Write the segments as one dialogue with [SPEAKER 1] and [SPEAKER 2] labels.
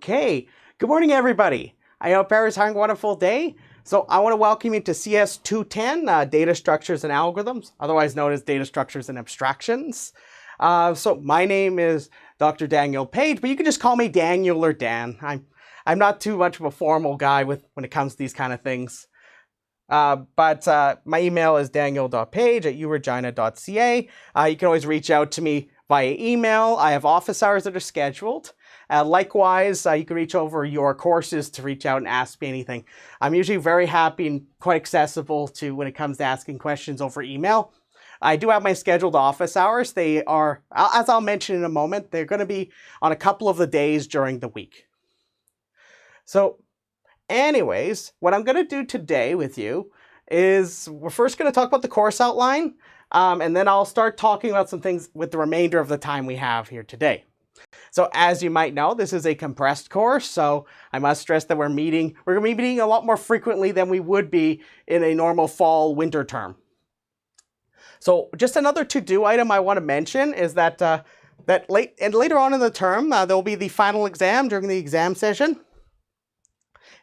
[SPEAKER 1] Okay, good morning everybody. I hope everyone's having a wonderful day. So I want to welcome you to CS210, Data Structures and Algorithms, otherwise known as Data Structures and Abstractions. So my name is Dr. Daniel Page, but you can just call me Daniel or Dan. I'm not too much of a formal guy when it comes to these kind of things. But my email is daniel.page@uregina.ca. You can always reach out to me via email. I have office hours that are scheduled. Likewise, you can reach over your courses to reach out and ask me anything. I'm usually very happy and quite accessible to when it comes to asking questions over email. I do have my scheduled office hours. They are, as I'll mention in a moment, they're going to be on a couple of the days during the week. So anyways, what I'm going to do today with you is we're first going to talk about the course outline, and then I'll start talking about some things with the remainder of the time we have here today. So as you might know, this is a compressed course, so I must stress that we're going to be meeting a lot more frequently than we would be in a normal fall-winter term. So just another to-do item I want to mention is that, later on in the term, there will be the final exam during the exam session.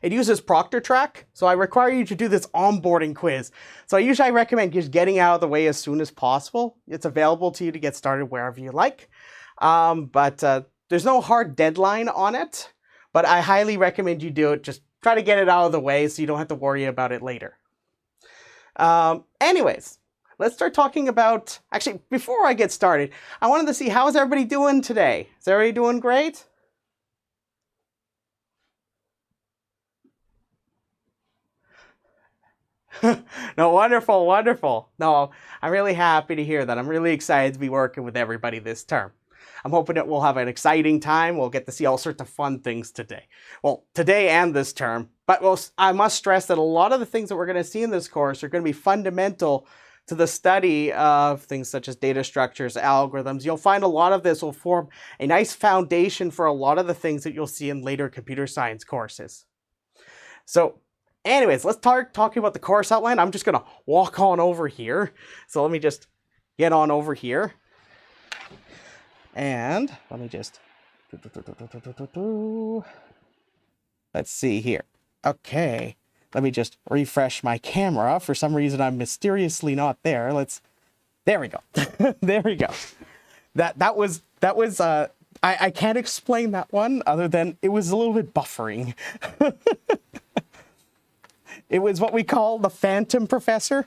[SPEAKER 1] It uses ProctorTrack, so I require you to do this onboarding quiz. So I recommend just getting out of the way as soon as possible. It's available to you to get started wherever you like. But there's no hard deadline on it, but I highly recommend you do it. Just try to get it out of the way so you don't have to worry about it later. Anyways, let's start talking about, actually, before I get started, I wanted to see how is everybody doing today? Is everybody doing great? No, wonderful, wonderful. No, I'm really happy to hear that. I'm really excited to be working with everybody this term. I'm hoping that we'll have an exciting time. We'll get to see all sorts of fun things today. Well, today and this term. But I must stress that a lot of the things that we're going to see in this course are going to be fundamental to the study of things such as data structures, algorithms. You'll find a lot of this will form a nice foundation for a lot of the things that you'll see in later computer science courses. So anyways, let's start talking about the course outline. I'm just going to walk on over here. So let me just get on over here. And let me just... Let's see here. Okay. Let me just refresh my camera. For some reason, I'm mysteriously not there. There we go. There we go. That was I can't explain that one other than it was a little bit buffering. It was what we call the Phantom Professor.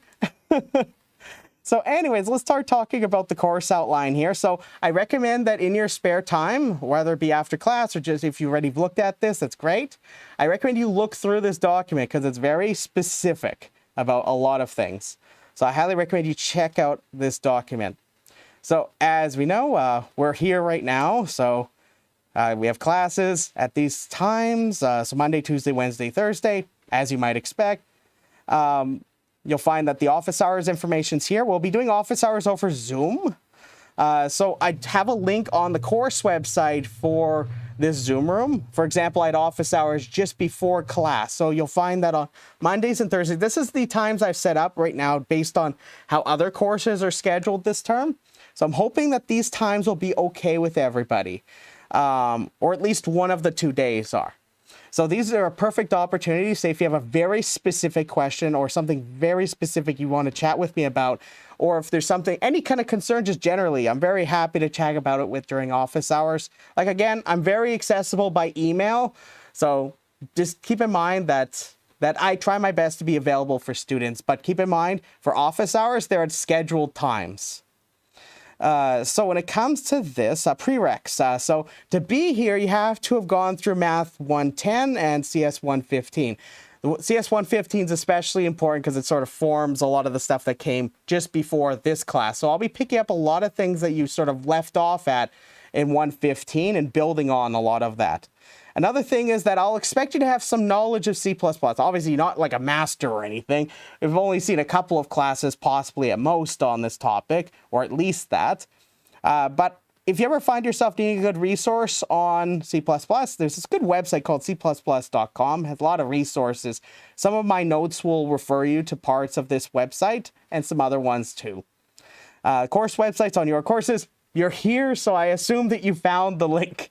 [SPEAKER 1] So anyways, let's start talking about the course outline here. So I recommend that in your spare time, whether it be after class or just if you've already looked at this, that's great. I recommend you look through this document because it's very specific about a lot of things. So I highly recommend you check out this document. So as we know, we're here right now. So we have classes at these times. So Monday, Tuesday, Wednesday, Thursday, as you might expect. You'll find that the office hours information's here. We'll be doing office hours over Zoom. So I have a link on the course website for this Zoom room. For example, I had office hours just before class. So you'll find that on Mondays and Thursdays, this is the times I've set up right now based on how other courses are scheduled this term. So I'm hoping that these times will be okay with everybody, or at least one of the 2 days are. So these are a perfect opportunity. Say if you have a very specific question or something very specific you want to chat with me about, or if there's something, any kind of concern just generally, I'm very happy to chat about it with during office hours. Like again, I'm very accessible by email. So just keep in mind that I try my best to be available for students, but keep in mind for office hours, they're at scheduled times. So when it comes to this, prereqs, so to be here, you have to have gone through Math 110 and CS115. The CS115 is especially important because it sort of forms a lot of the stuff that came just before this class. So I'll be picking up a lot of things that you sort of left off at in 115 and building on a lot of that. Another thing is that I'll expect you to have some knowledge of C++. Obviously, not like a master or anything. We've only seen a couple of classes, possibly at most, on this topic, or at least that. But if you ever find yourself needing a good resource on C++, there's this good website called c++.com. It has a lot of resources. Some of my notes will refer you to parts of this website, and some other ones too. Course websites on your courses. You're here, so I assume that you found the link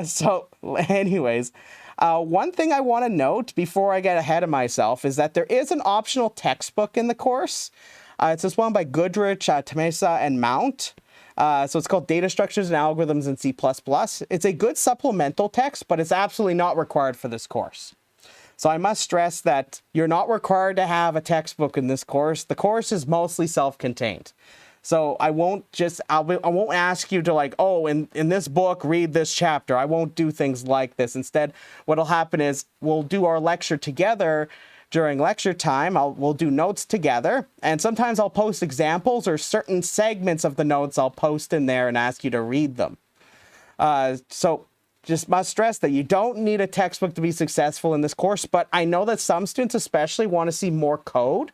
[SPEAKER 1] So anyways, one thing I want to note before I get ahead of myself is that there is an optional textbook in the course. It's this one by Goodrich, Temesa, and Mount. So it's called Data Structures and Algorithms in C++. It's a good supplemental text, but it's absolutely not required for this course. So I must stress that you're not required to have a textbook in this course. The course is mostly self-contained. So I won't ask you to like, oh, in this book, read this chapter. I won't do things like this. Instead, what'll happen is we'll do our lecture together during lecture time. We'll do notes together. And sometimes I'll post examples or certain segments of the notes I'll post in there and ask you to read them. So just must stress that you don't need a textbook to be successful in this course, but I know that some students especially want to see more code.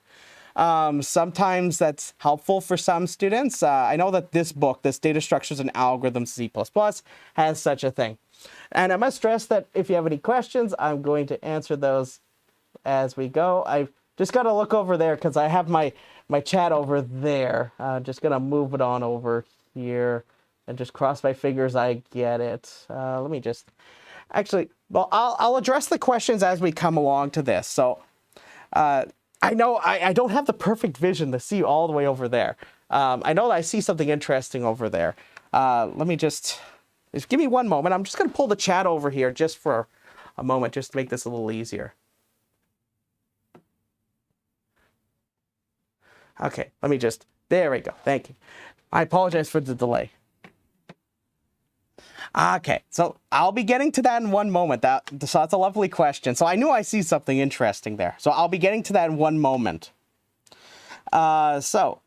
[SPEAKER 1] Sometimes that's helpful for some students. I know that this book, this Data Structures and Algorithms C++, has such a thing. And I must stress that if you have any questions, I'm going to answer those as we go. I've just got to look over there because I have my chat over there. Just going to move it on over here and just cross my fingers I get it. Let me just... Actually, well, I'll address the questions as we come along to this. So... I know I don't have the perfect vision to see all the way over there. I know that I see something interesting over there. Let me just give me one moment. I'm just going to pull the chat over here just for a moment, just to make this a little easier. Okay, let me just, there we go. Thank you. I apologize for the delay. Okay, so I'll be getting to that in one moment. So that's a lovely question. So I knew I see something interesting there. So I'll be getting to that in one moment. So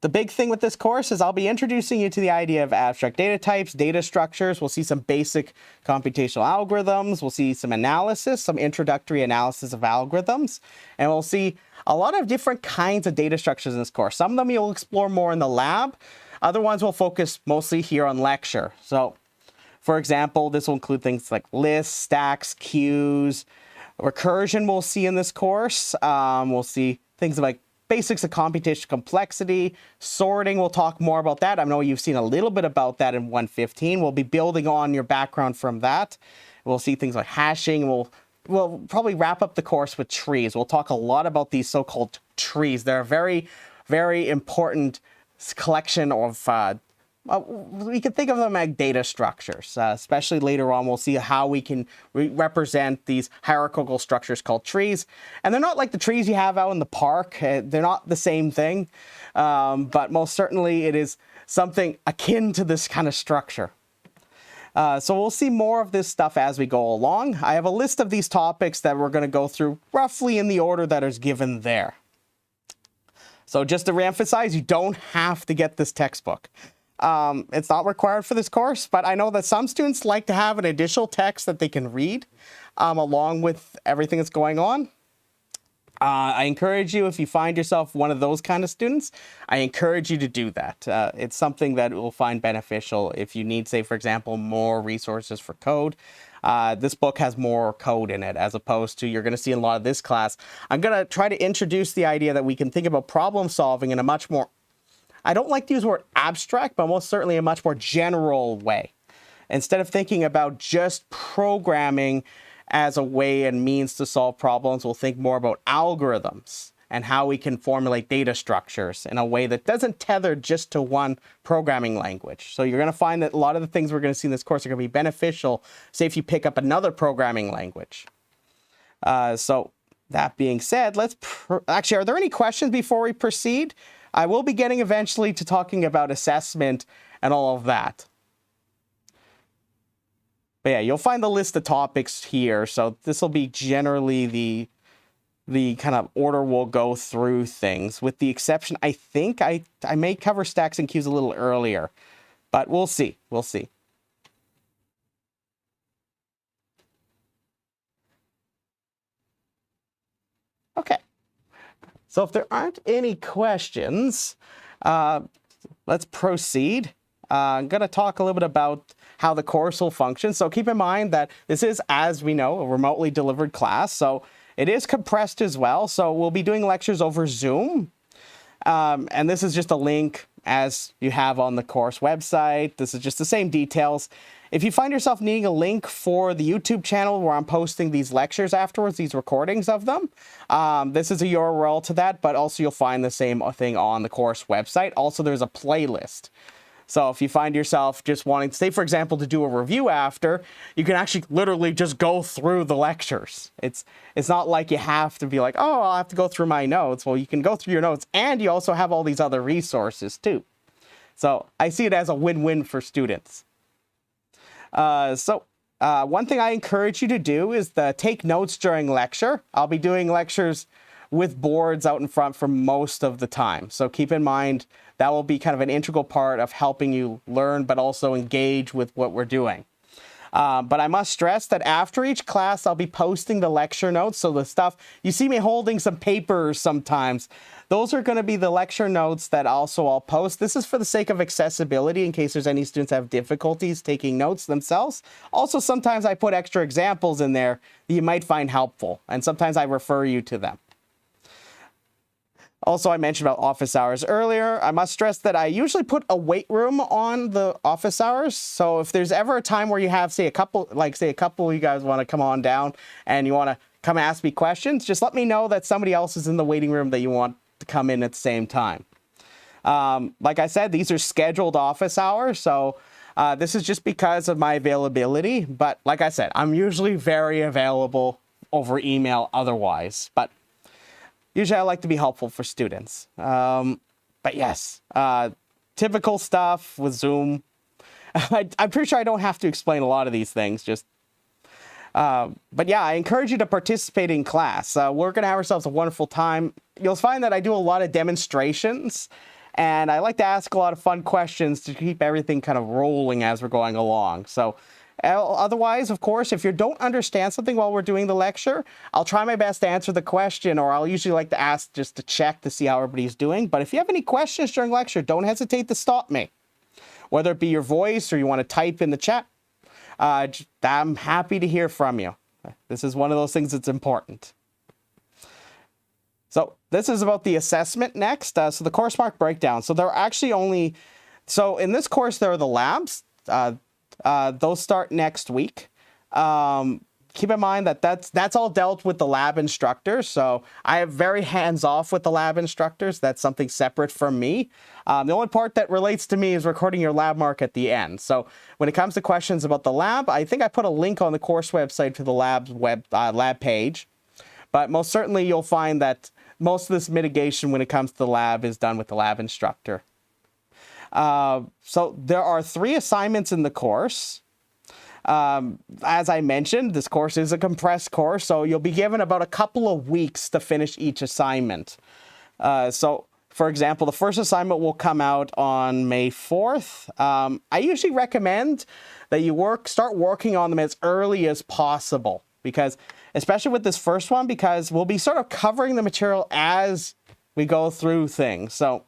[SPEAKER 1] the big thing with this course is I'll be introducing you to the idea of abstract data types, data structures. We'll see some basic computational algorithms. We'll see some analysis, some introductory analysis of algorithms. And we'll see a lot of different kinds of data structures in this course. Some of them you'll explore more in the lab. Other ones will focus mostly here on lecture. So for example, this will include things like lists, stacks, queues. Recursion we'll see in this course. We'll see things like basics of computational complexity. Sorting, we'll talk more about that. I know you've seen a little bit about that in 115. We'll be building on your background from that. We'll see things like hashing. We'll probably wrap up the course with trees. We'll talk a lot about these so-called trees. They're a very, very important collection of we can think of them as data structures, especially later on. We'll see how we can represent these hierarchical structures called trees. And they're not like the trees you have out in the park. They're not the same thing, but most certainly it is something akin to this kind of structure. So we'll see more of this stuff as we go along. I have a list of these topics that we're going to go through roughly in the order that is given there. So just to reemphasize, you don't have to get this textbook. It's not required for this course, but I know that some students like to have an additional text that they can read along with everything that's going on. I encourage you, if you find yourself one of those kind of students, I encourage you to do that. It's something that will find beneficial if you need, say, for example, more resources for code. This book has more code in it as opposed to you're going to see in a lot of this class. I'm going to try to introduce the idea that we can think about problem solving in a much more, I don't like to use the word abstract, but most certainly a much more general way. Instead of thinking about just programming as a way and means to solve problems, we'll think more about algorithms and how we can formulate data structures in a way that doesn't tether just to one programming language. So you're going to find that a lot of the things we're going to see in this course are going to be beneficial, say if you pick up another programming language. So that being said, actually, are there any questions before we proceed? I will be getting eventually to talking about assessment and all of that. But yeah, you'll find the list of topics here. So this will be generally the kind of order we'll go through things, with the exception, I think I may cover stacks and queues a little earlier, but we'll see. We'll see. Okay. So if there aren't any questions, let's proceed. I'm going to talk a little bit about how the course will function. So keep in mind that this is, as we know, a remotely delivered class. So it is compressed as well. So we'll be doing lectures over Zoom. And this is just a link as you have on the course website. This is just the same details. If you find yourself needing a link for the YouTube channel where I'm posting these lectures afterwards, these recordings of them, this is a URL to that, but also you'll find the same thing on the course website. Also, there's a playlist. So if you find yourself just wanting, say, for example, to do a review after, you can actually literally just go through the lectures. It's not like you have to be like, oh, I'll have to go through my notes. Well, you can go through your notes, and you also have all these other resources too. So I see it as a win-win for students. One thing I encourage you to do is take notes during lecture. I'll be doing lectures with boards out in front for most of the time. So keep in mind that will be kind of an integral part of helping you learn, but also engage with what we're doing. But I must stress that after each class, I'll be posting the lecture notes. So the stuff, you see me holding some papers sometimes, those are going to be the lecture notes that also I'll post. This is for the sake of accessibility in case there's any students that have difficulties taking notes themselves. Also, sometimes I put extra examples in there that you might find helpful, and sometimes I refer you to them. Also, I mentioned about office hours earlier. I must stress that I usually put a weight room on the office hours. So if there's ever a time where you have, say, a couple of you guys want to come on down and you want to come ask me questions, just let me know that somebody else is in the waiting room that you want to come in at the same time. Like I said, these are scheduled office hours. So this is just because of my availability. But like I said, I'm usually very available over email otherwise. But usually I like to be helpful for students. But yes, typical stuff with Zoom. I'm pretty sure I don't have to explain a lot of these things. But yeah, I encourage you to participate in class. We're going to have ourselves a wonderful time. You'll find that I do a lot of demonstrations, and I like to ask a lot of fun questions to keep everything kind of rolling as we're going along. So otherwise, of course, if you don't understand something while we're doing the lecture, I'll try my best to answer the question, or I'll usually like to ask just to check to see how everybody's doing. But if you have any questions during lecture, don't hesitate to stop me. Whether it be your voice or you want to type in the chat, I'm happy to hear from you. This is one of those things that's important. So this is about the assessment next. So the course mark breakdown. So there are actually so in this course, there are the labs. Those start next week. Keep in mind that that's all dealt with the lab instructors. So I have very hands-off with the lab instructors. That's something separate from me. The only part that relates to me is recording your lab mark at the end. So when it comes to questions about the lab, I think I put a link on the course website to the lab page. But most certainly you'll find that most of this mitigation when it comes to the lab is done with the lab instructor. So there are 3 assignments in the course. As I mentioned, this course is a compressed course, so you'll be given about a couple of weeks to finish each assignment. So, for example, the first assignment will come out on May 4th. I usually recommend that you start working on them as early as possible, because, especially with this first one, because we'll be sort of covering the material as we go through things. So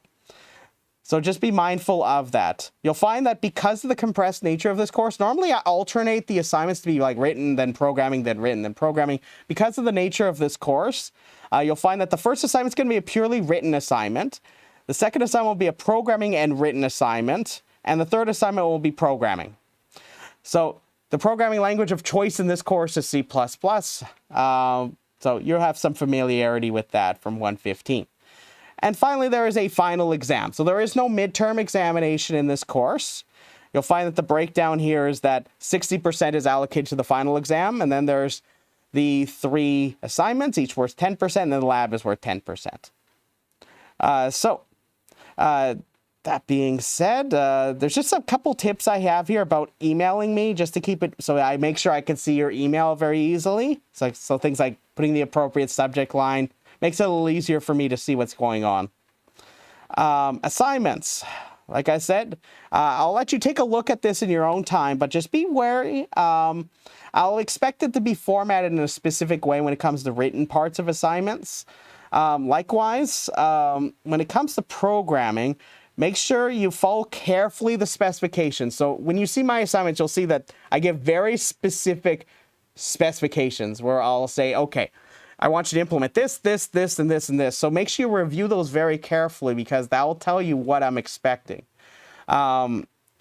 [SPEAKER 1] just be mindful of that. You'll find that because of the compressed nature of this course, normally I alternate the assignments to be like written, then programming, then written, then programming. Because of the nature of this course, you'll find that the first assignment is going to be a purely written assignment. The second assignment will be a programming and written assignment. And the third assignment will be programming. So the programming language of choice in this course is C++. So you'll have some familiarity with that from 115. And finally, there is a final exam. So there is no midterm examination in this course. You'll find that the breakdown here is that 60% is allocated to the final exam, and then there's the 3 assignments, each worth 10%, and then the lab is worth 10%. That being said, there's just a couple tips I have here about emailing me, just to keep it so I make sure I can see your email very easily. So things like putting the appropriate subject line makes it a little easier for me to see what's going on. Assignments. Like I said, I'll let you take a look at this in your own time, but just be wary. I'll expect it to be formatted in a specific way when it comes to written parts of assignments. Likewise, when it comes to programming, make sure you follow carefully the specifications. So when you see my assignments, you'll see that I give very specific specifications where I'll say, okay, I want you to implement this, this, this, and this, and this. So make sure you review those very carefully because that will tell you what I'm expecting.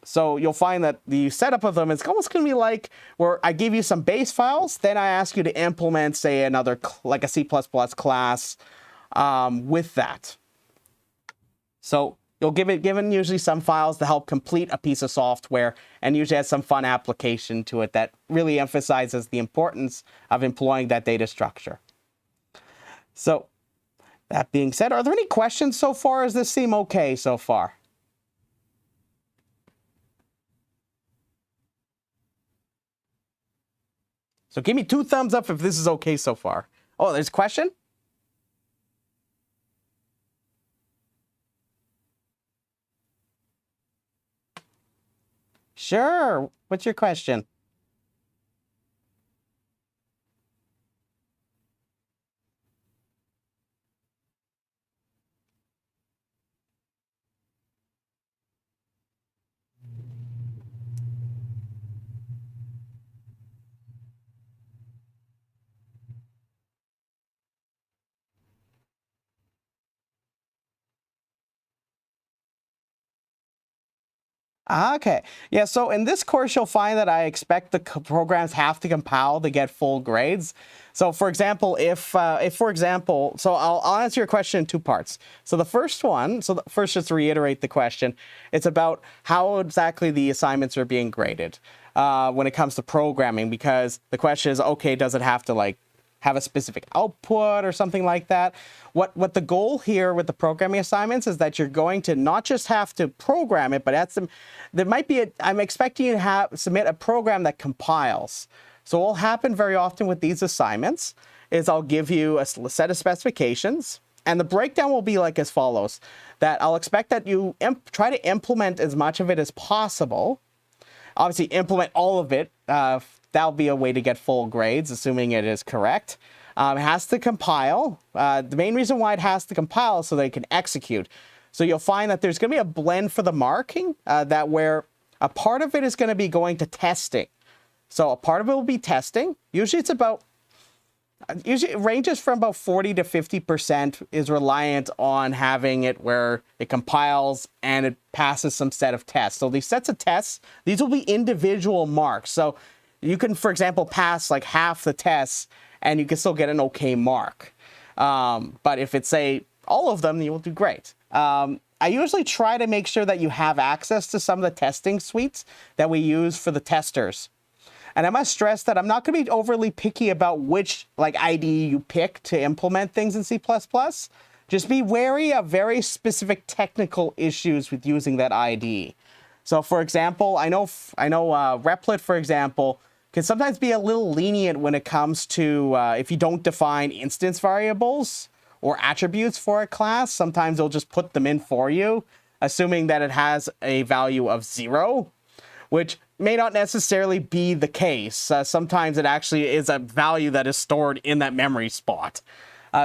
[SPEAKER 1] So you'll find that the setup of them is almost going to be like where I give you some base files, then I ask you to implement, say, another, like a C++ class with that. So you'll given usually some files to help complete a piece of software and usually has some fun application to it that really emphasizes the importance of employing that data structure. So that being said, are there any questions so far? Does this seem okay so far? So give me 2 thumbs up if this is okay so far. Oh, there's a question? Sure. What's your question? Okay. Yeah, so in this course, you'll find that I expect the programs have to compile to get full grades. So for example, if for example, so I'll answer your question in 2 parts. So the first one, first just to reiterate the question, it's about how exactly the assignments are being graded when it comes to programming, because the question is, okay, does it have to like have a specific output or something like that? What the goal here with the programming assignments is that you're going to not just have to program it, but there might be I'm expecting you to submit a program that compiles. So what will happen very often with these assignments is I'll give you a set of specifications, and the breakdown will be like as follows: that I'll expect that you try to implement as much of it as possible. Obviously, implement all of it. That'll be a way to get full grades, assuming it is correct. It has to compile. The main reason why it has to compile is so that it can execute. So you'll find that there's going to be a blend for the marking that where a part of it is going to be going to testing. So a part of it will be testing. Usually it ranges from about 40 to 50% is reliant on having it where it compiles and it passes some set of tests. So these sets of tests, these will be individual marks. So you can, for example, pass like half the tests and you can still get an okay mark. But if it's, say, all of them, you will do great. I usually try to make sure that you have access to some of the testing suites that we use for the testers. And I must stress that I'm not going to be overly picky about which IDE you pick to implement things in C++. Just be wary of very specific technical issues with using that IDE. So, for example, I know Replit, for example, can sometimes be a little lenient when it comes to if you don't define instance variables or attributes for a class. Sometimes they'll just put them in for you, assuming that it has a value of 0, which may not necessarily be the case. Sometimes it actually is a value that is stored in that memory spot.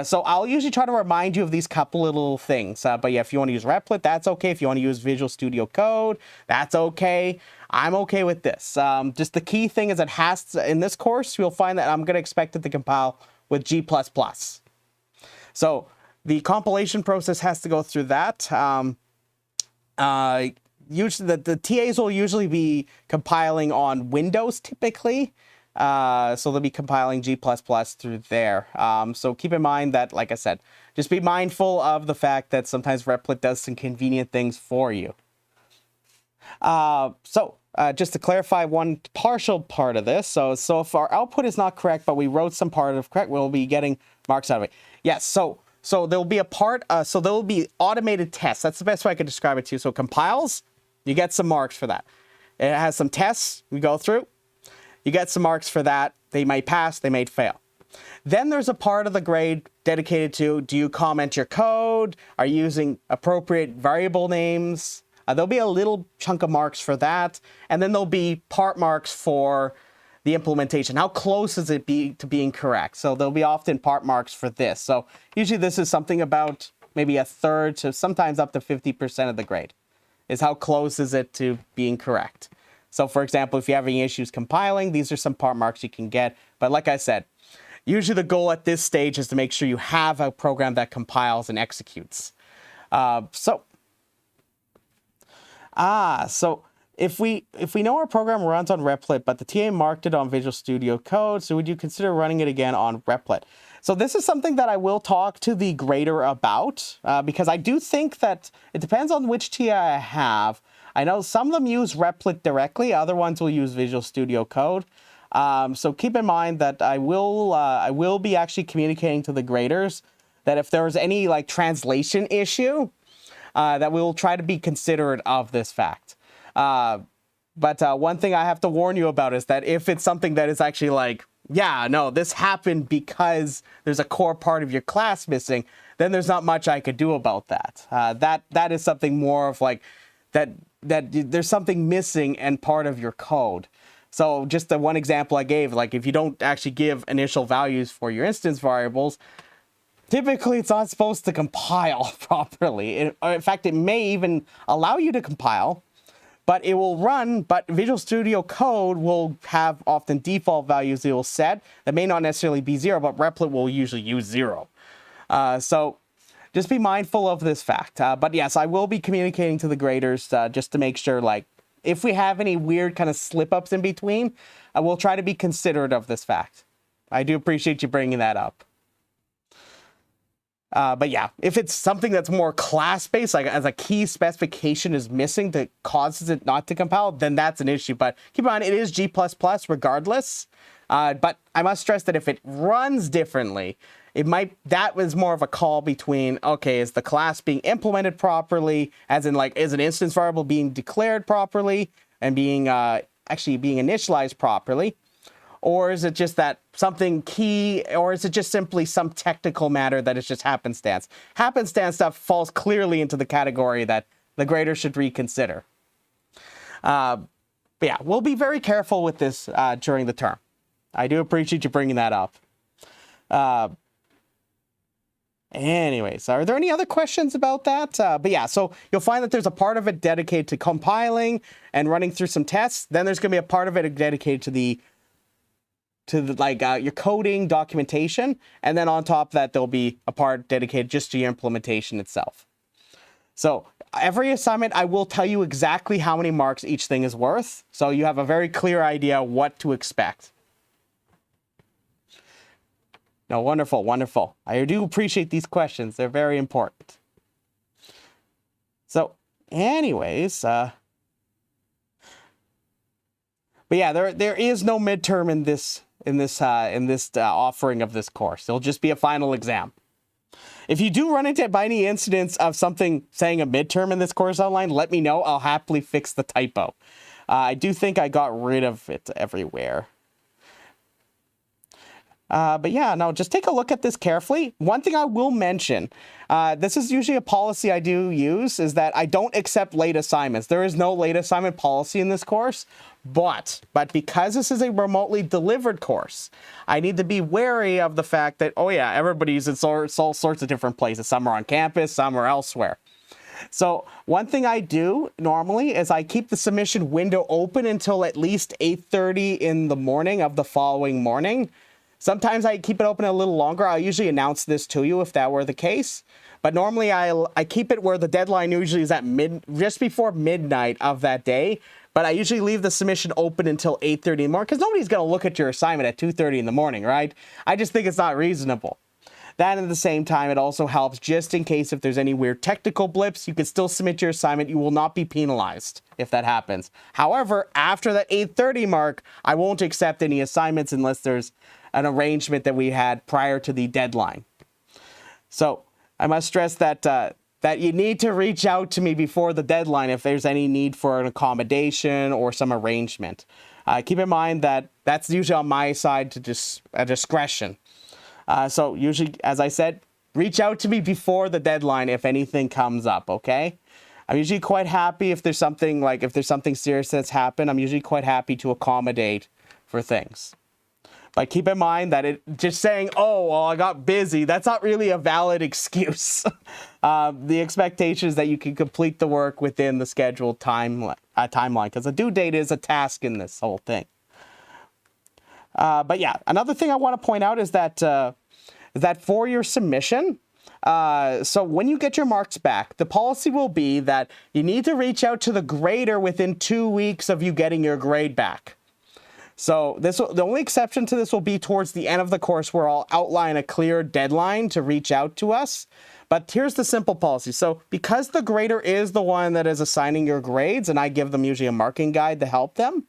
[SPEAKER 1] So I'll usually try to remind you of these couple little things. But yeah, if you want to use Replit, that's okay. If you want to use Visual Studio Code, that's okay. I'm okay with this. Just the key thing is it has to, in this course, you'll find that I'm going to expect it to compile with G++. So the compilation process has to go through that. Usually the TAs will usually be compiling on Windows typically. So they'll be compiling G++ through there. So keep in mind that, like I said, just be mindful of the fact that sometimes Replit does some convenient things for you. Just to clarify one partial part of this. So if our output is not correct, but we wrote some part of correct, we'll be getting marks out of it. Yes, so there'll be a part, so there will be automated tests. That's the best way I could describe it to you. So it compiles, you get some marks for that. It has some tests we go through. You get some marks for that. They might pass, they might fail. Then there's a part of the grade dedicated to, do you comment your code? Are you using appropriate variable names? There'll be a little chunk of marks for that. And then there'll be part marks for the implementation. How close is it to being correct? So there'll be often part marks for this. So usually this is something about maybe a third to sometimes up to 50% of the grade, is how close is it to being correct. So for example, if you're having issues compiling, these are some part marks you can get. But like I said, usually the goal at this stage is to make sure you have a program that compiles and executes. So if we know our program runs on Replit, but the TA marked it on Visual Studio Code, so would you consider running it again on Replit? So this is something that I will talk to the grader about, because I do think that it depends on which TA I have. I know some of them use Replit directly, other ones will use Visual Studio Code. So keep in mind that I will be actually communicating to the graders that if there is any like translation issue, that we will try to be considerate of this fact. But one thing I have to warn you about is that if it's something that is actually like, yeah, no, this happened because there's a core part of your class missing, then there's not much I could do about that. That is something more of like that there's something missing and part of your code. So just the one example I gave, like if you don't actually give initial values for your instance variables, typically it's not supposed to compile properly. In fact, it may even allow you to compile, but it will run, but Visual Studio Code will have often default values it will set that may not necessarily be 0, but Replit will usually use 0. So just be mindful of this fact. But yes, I will be communicating to the graders just to make sure, like, if we have any weird kind of slip-ups in between, I will try to be considerate of this fact. I do appreciate you bringing that up. But yeah, if it's something that's more class-based, like as a key specification is missing that causes it not to compile, then that's an issue. But keep in mind, it is G++ regardless. But I must stress that if it runs differently, that was more of a call between, okay, is the class being implemented properly, as in like, is an instance variable being declared properly and being actually being initialized properly? Or is it just that something key, or is it just simply some technical matter that is just happenstance? Happenstance stuff falls clearly into the category that the grader should reconsider. But yeah, we'll be very careful with this during the term. I do appreciate you bringing that up. Anyways, are there any other questions about that? But yeah, so you'll find that there's a part of it dedicated to compiling and running through some tests. Then there's going to be a part of it dedicated to the your coding documentation, and then on top of that there'll be a part dedicated just to your implementation itself. So every assignment I will tell you exactly how many marks each thing is worth, so you have a very clear idea what to expect. No, wonderful, wonderful. I do appreciate these questions. They're very important. So anyways, but yeah, there is no midterm in this offering of this course. It'll just be a final exam. If you do run into by any incidents of something saying a midterm in this course outline, let me know. I'll happily fix the typo. I do think I got rid of it everywhere. But yeah, no, just take a look at this carefully. One thing I will mention, this is usually a policy I do use, is that I don't accept late assignments. There is no late assignment policy in this course, but because this is a remotely delivered course, I need to be wary of the fact that, oh yeah, everybody's in all sorts of different places. Some are on campus, some are elsewhere. So one thing I do normally is I keep the submission window open until at least 8:30 in the morning of the following morning. Sometimes I keep it open a little longer. I'll usually announce this to you if that were the case. But normally I keep it where the deadline usually is at just before midnight of that day. But I usually leave the submission open until 8:30 in the morning because nobody's going to look at your assignment at 2:30 in the morning, right? I just think it's not reasonable. That at the same time, it also helps just in case if there's any weird technical blips, you can still submit your assignment. You will not be penalized if that happens. However, after that 8:30 mark, I won't accept any assignments unless there's an arrangement that we had prior to the deadline. So I must stress that that you need to reach out to me before the deadline if there's any need for an accommodation or some arrangement. Keep in mind that that's usually on my side to just a discretion. So usually, as I said, reach out to me before the deadline if anything comes up, okay? I'm usually quite happy if there's something serious that's happened. I'm usually quite happy to accommodate for things. But keep in mind that just saying, oh, well, I got busy, that's not really a valid excuse. The expectation is that you can complete the work within the scheduled timeline, because the due date is a task in this whole thing. But yeah, another thing I want to point out is that for your submission, so when you get your marks back, the policy will be that you need to reach out to the grader within 2 weeks of you getting your grade back. So the only exception to this will be towards the end of the course, where I'll outline a clear deadline to reach out to us. But here's the simple policy. So because the grader is the one that is assigning your grades, and I give them usually a marking guide to help them,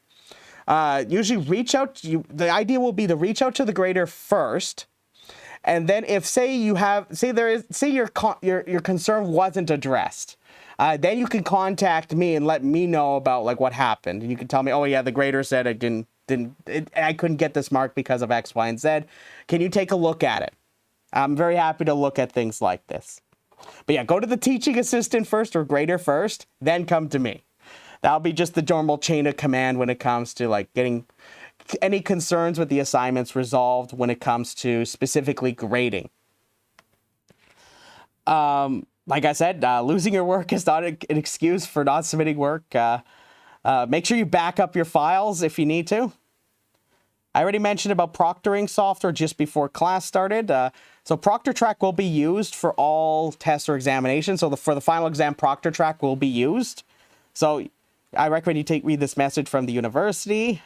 [SPEAKER 1] usually the idea will be to reach out to the grader first. And then if say your concern wasn't addressed, then you can contact me and let me know about like what happened. And you can tell me, oh yeah, the grader said I couldn't get this mark because of X, Y, and Z. Can you take a look at it? I'm very happy to look at things like this. But yeah, go to the teaching assistant first or grader first, then come to me. That'll be just the normal chain of command when it comes to like getting any concerns with the assignments resolved when it comes to specifically grading. Like I said, losing your work is not an excuse for not submitting work. Make sure you back up your files if you need to. I already mentioned about proctoring software just before class started. So ProctorTrack will be used for all tests or examinations. So for the final exam, ProctorTrack will be used. So I recommend you read this message from the university.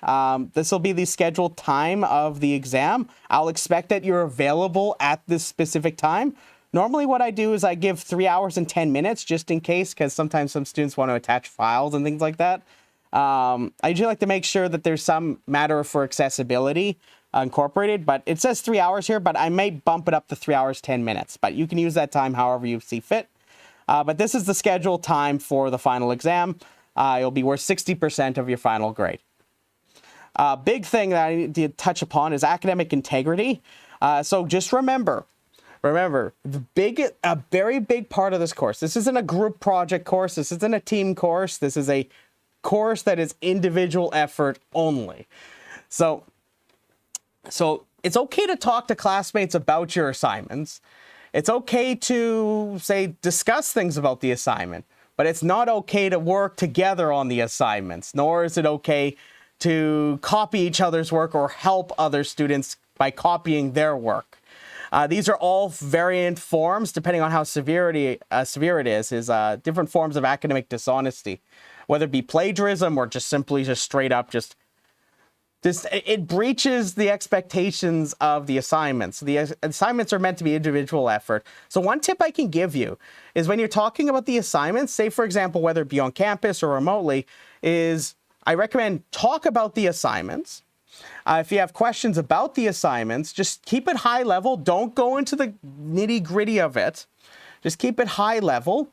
[SPEAKER 1] This will be the scheduled time of the exam. I'll expect that you're available at this specific time. Normally what I do is I give 3 hours and 10 minutes just in case, because sometimes some students want to attach files and things like that. I usually like to make sure that there's some matter for accessibility incorporated, but it says 3 hours here, but I may bump it up to 3 hours, 10 minutes, but you can use that time however you see fit. But this is the scheduled time for the final exam. It'll be worth 60% of your final grade. Big thing that I need to touch upon is academic integrity. So just remember, a very big part of this course. This isn't a group project course. This isn't a team course. This is a course that is individual effort only. So it's okay to talk to classmates about your assignments. It's okay to discuss things about the assignment, but it's not okay to work together on the assignments, nor is it okay to copy each other's work or help other students by copying their work. These are all variant forms, depending on how severe it is different forms of academic dishonesty, whether it be plagiarism or just simply straight up it breaches the expectations of the assignments. The assignments are meant to be individual effort. So one tip I can give you is when you're talking about the assignments, say for example, whether it be on campus or remotely, is I recommend talk about the assignments. If you have questions about the assignments, just keep it high level. Don't go into the nitty gritty of it. Just keep it high level.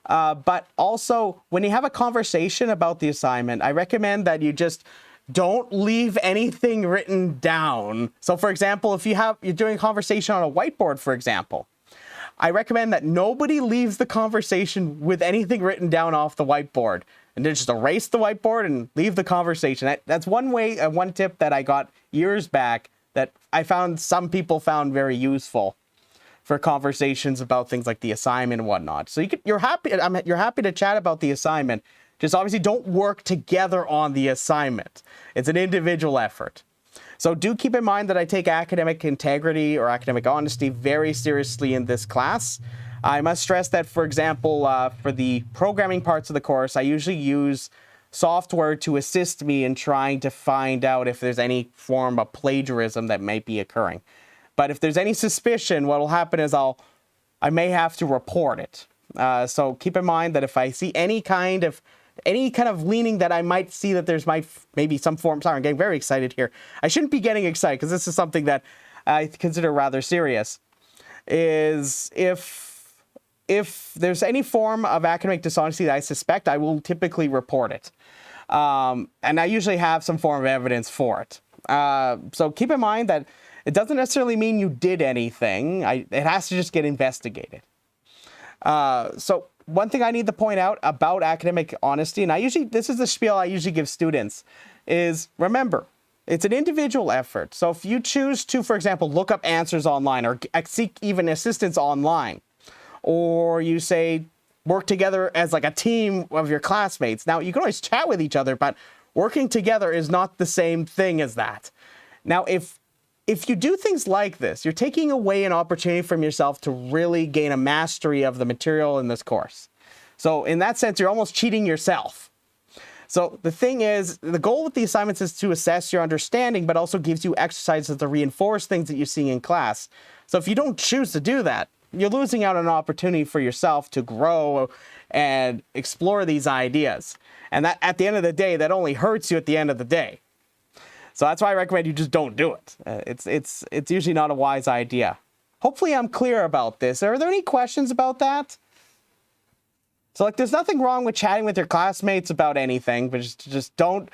[SPEAKER 1] But also when you have a conversation about the assignment, I recommend that you just don't leave anything written down. So for example, if you're doing a conversation on a whiteboard, for example, I recommend that nobody leaves the conversation with anything written down off the whiteboard, and then just erase the whiteboard and leave the conversation. That's one tip that I got years back that I found some people found very useful for conversations about things like the assignment and whatnot. So you're happy to chat about the assignment. Just obviously don't work together on the assignment. It's an individual effort. So do keep in mind that I take academic integrity or academic honesty very seriously in this class. I must stress that, for example, for the programming parts of the course, I usually use software to assist me in trying to find out if there's any form of plagiarism that might be occurring. But if there's any suspicion, what will happen is I may have to report it. So keep in mind that if I see any kind of leaning that I might see that there's maybe some form. Sorry, I'm getting very excited here. I shouldn't be getting excited because this is something that I consider rather serious. Is if there's any form of academic dishonesty that I suspect, I will typically report it. And I usually have some form of evidence for it. So keep in mind that it doesn't necessarily mean you did anything. It has to just get investigated. So one thing I need to point out about academic honesty, and this is the spiel I usually give students, is remember, it's an individual effort. So if you choose to, for example, look up answers online or seek even assistance online, or you say work together as like a team of your classmates. Now, you can always chat with each other, but working together is not the same thing as that. Now, if you do things like this, you're taking away an opportunity from yourself to really gain a mastery of the material in this course. So in that sense, you're almost cheating yourself. So the thing is, the goal with the assignments is to assess your understanding, but also gives you exercises to reinforce things that you're seeing in class. So if you don't choose to do that, you're losing out on an opportunity for yourself to grow and explore these ideas. And that, at the end of the day, that only hurts you at the end of the day. So that's why I recommend you just don't do it. It's usually not a wise idea. Hopefully I'm clear about this. Are there any questions about that? So like, there's nothing wrong with chatting with your classmates about anything, but just don't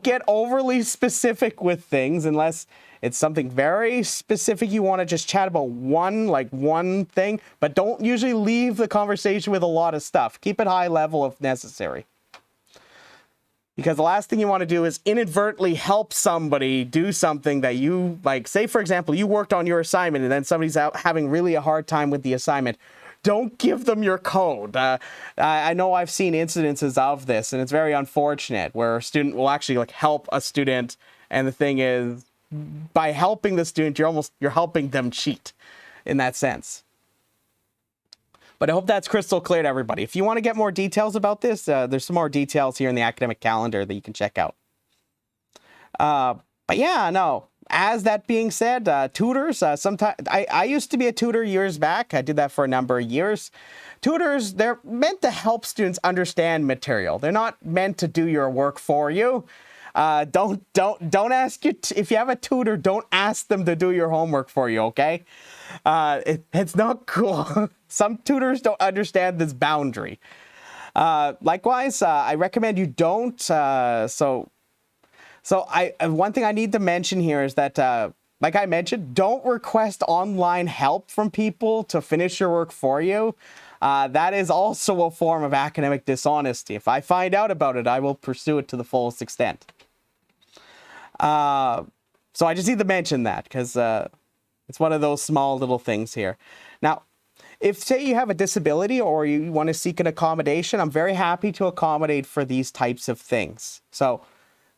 [SPEAKER 1] get overly specific with things unless it's something very specific you want to just chat about one thing, but don't usually leave the conversation with a lot of stuff. Keep it high level if necessary. Because the last thing you want to do is inadvertently help somebody do something that you, like, say, for example, you worked on your assignment and then somebody's out having really a hard time with the assignment. Don't give them your code. I know I've seen incidences of this, and it's very unfortunate, where a student will actually like help a student, and the thing is, by helping the student, you're helping them cheat in that sense. But I hope that's crystal clear to everybody. If you want to get more details about this, there's some more details here in the academic calendar that you can check out. But yeah, no. As that being said, tutors, sometimes I used to be a tutor years back. I did that for a number of years. Tutors, they're meant to help students understand material. They're not meant to do your work for you. Don't ask you if you have a tutor, don't ask them to do your homework for you, okay? It's not cool. Some tutors don't understand this boundary. Likewise, I recommend you don't. So one thing I need to mention here is that, like I mentioned, don't request online help from people to finish your work for you. That is also a form of academic dishonesty. If I find out about it, I will pursue it to the fullest extent. So I just need to mention that because it's one of those small little things here. Now, if, say, you have a disability or you want to seek an accommodation, I'm very happy to accommodate for these types of things. So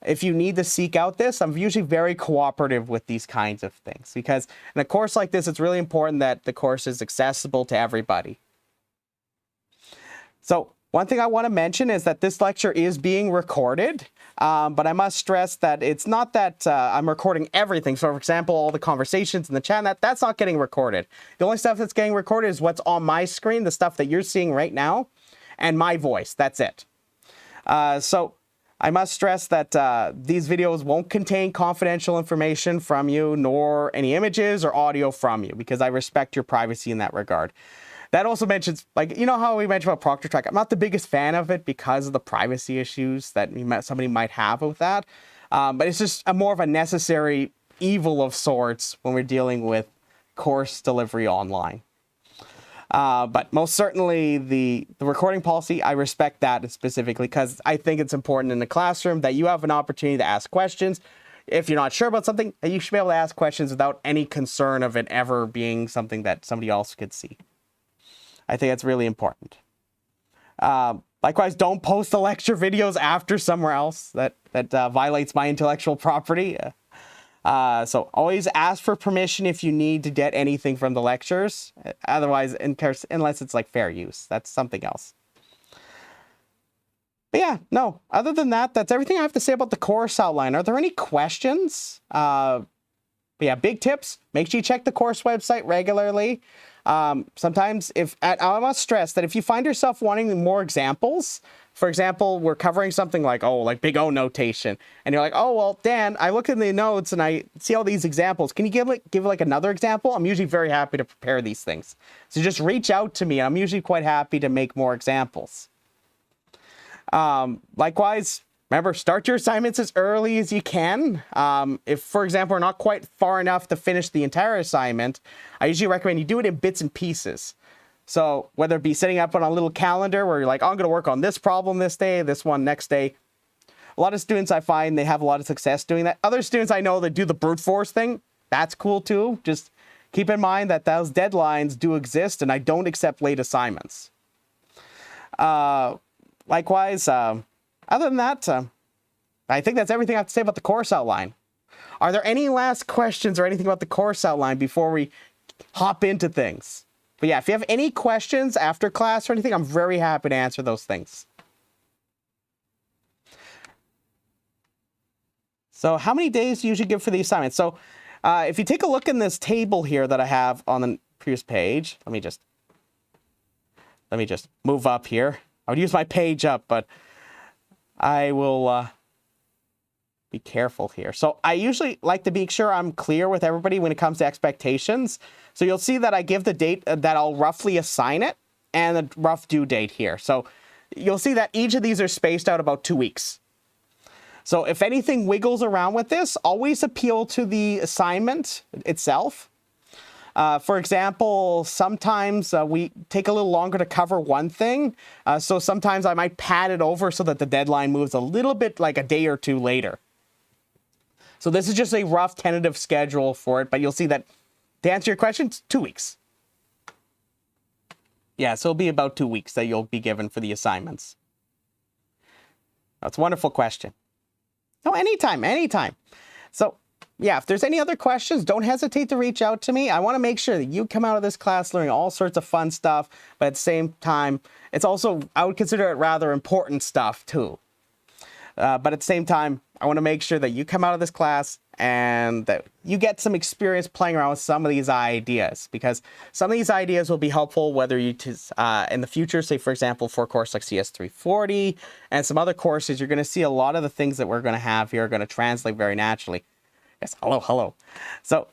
[SPEAKER 1] if you need to seek out this, I'm usually very cooperative with these kinds of things because in a course like this, it's really important that the course is accessible to everybody. So one thing I want to mention is that this lecture is being recorded, but I must stress that it's not that I'm recording everything. So for example, all the conversations in the chat, that's not getting recorded. The only stuff that's getting recorded is what's on my screen, the stuff that you're seeing right now, and my voice. That's it. So I must stress that these videos won't contain confidential information from you, nor any images or audio from you, because I respect your privacy in that regard. That also mentions, like, you know how we mentioned about Proctor Track? I'm not the biggest fan of it because of the privacy issues that somebody might have with that. But it's just more of a necessary evil of sorts when we're dealing with course delivery online. But most certainly the recording policy, I respect that specifically because I think it's important in the classroom that you have an opportunity to ask questions. If you're not sure about something, you should be able to ask questions without any concern of it ever being something that somebody else could see. I think that's really important. Likewise, don't post the lecture videos after somewhere else. That violates my intellectual property. So always ask for permission if you need to get anything from the lectures. Otherwise, unless it's like fair use, that's something else. But yeah, no, other than that, that's everything I have to say about the course outline. Are there any questions? But yeah, big tips. Make sure you check the course website regularly. Sometimes I must stress that if you find yourself wanting more examples, for example, we're covering something like, like big O notation. And you're like, oh, well, Dan, I look in the notes and I see all these examples. Can you give like another example? I'm usually very happy to prepare these things. So just reach out to me. I'm usually quite happy to make more examples. Likewise, remember, start your assignments as early as you can. If, for example, we're not quite far enough to finish the entire assignment, I usually recommend you do it in bits and pieces. So whether it be setting up on a little calendar where you're like, oh, I'm going to work on this problem this day, this one next day. A lot of students I find they have a lot of success doing that. Other students I know that do the brute force thing. That's cool too. Just keep in mind that those deadlines do exist and I don't accept late assignments. Likewise, other than that, I think that's everything I have to say about the course outline. are there any last questions or anything about the course outline before we hop into things? But yeah, if you have any questions after class or anything, I'm very happy to answer those things. So how many days do you usually give for the assignment? So if you take a look in this table here that I have on the previous page, let me just move up here. I would use my page up, but I will be careful here. So I usually like to make sure I'm clear with everybody when it comes to expectations. So you'll see that I give the date that I'll roughly assign it and the rough due date here. So you'll see that each of these are spaced out about 2 weeks. So if anything wiggles around with this, always appeal to the assignment itself. For example, sometimes we take a little longer to cover one thing. So sometimes I might pad it over so that the deadline moves a little bit like a day or two later. So this is just a rough tentative schedule for it, but you'll see that to answer your question, it's 2 weeks. Yeah, so it'll be about 2 weeks that you'll be given for the assignments. That's a wonderful question. No, anytime, anytime. So yeah, if there's any other questions, don't hesitate to reach out to me. I want to make sure that you come out of this class learning all sorts of fun stuff, but at the same time, it's also, I would consider it rather important stuff too. But at the same time, I want to make sure that you come out of this class and that you get some experience playing around with some of these ideas, because some of these ideas will be helpful whether you in the future, say for example, for a course like CS340 and some other courses, you're going to see a lot of the things that we're going to have here are going to translate very naturally. Yes, hello. So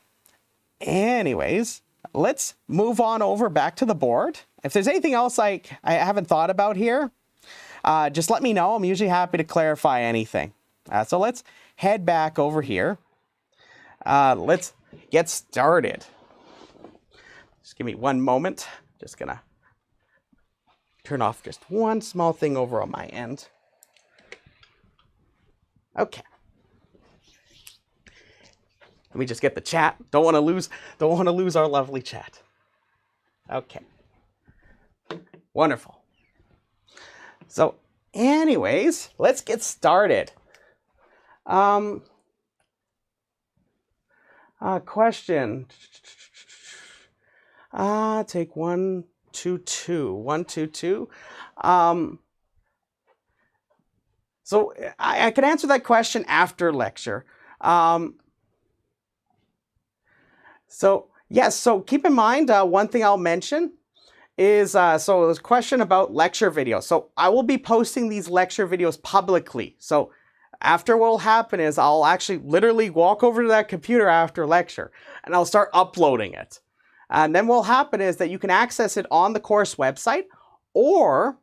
[SPEAKER 1] anyways, let's move on over back to the board. If there's anything else I haven't thought about here, just let me know. I'm usually happy to clarify anything. So let's head back over here. Let's get started. Just give me one moment. Just gonna turn off just one small thing over on my end. Okay. Let me just get the chat. Don't want to lose our lovely chat. Okay. Wonderful. So anyways, let's get started. Question. Take 122. 122. So I can answer that question after lecture. So yes, so keep in mind, one thing I'll mention is, so there's a question about lecture videos. So I will be posting these lecture videos publicly. So after what will happen is I'll actually literally walk over to that computer after lecture and I'll start uploading it. And then what will happen is that you can access it on the course website, or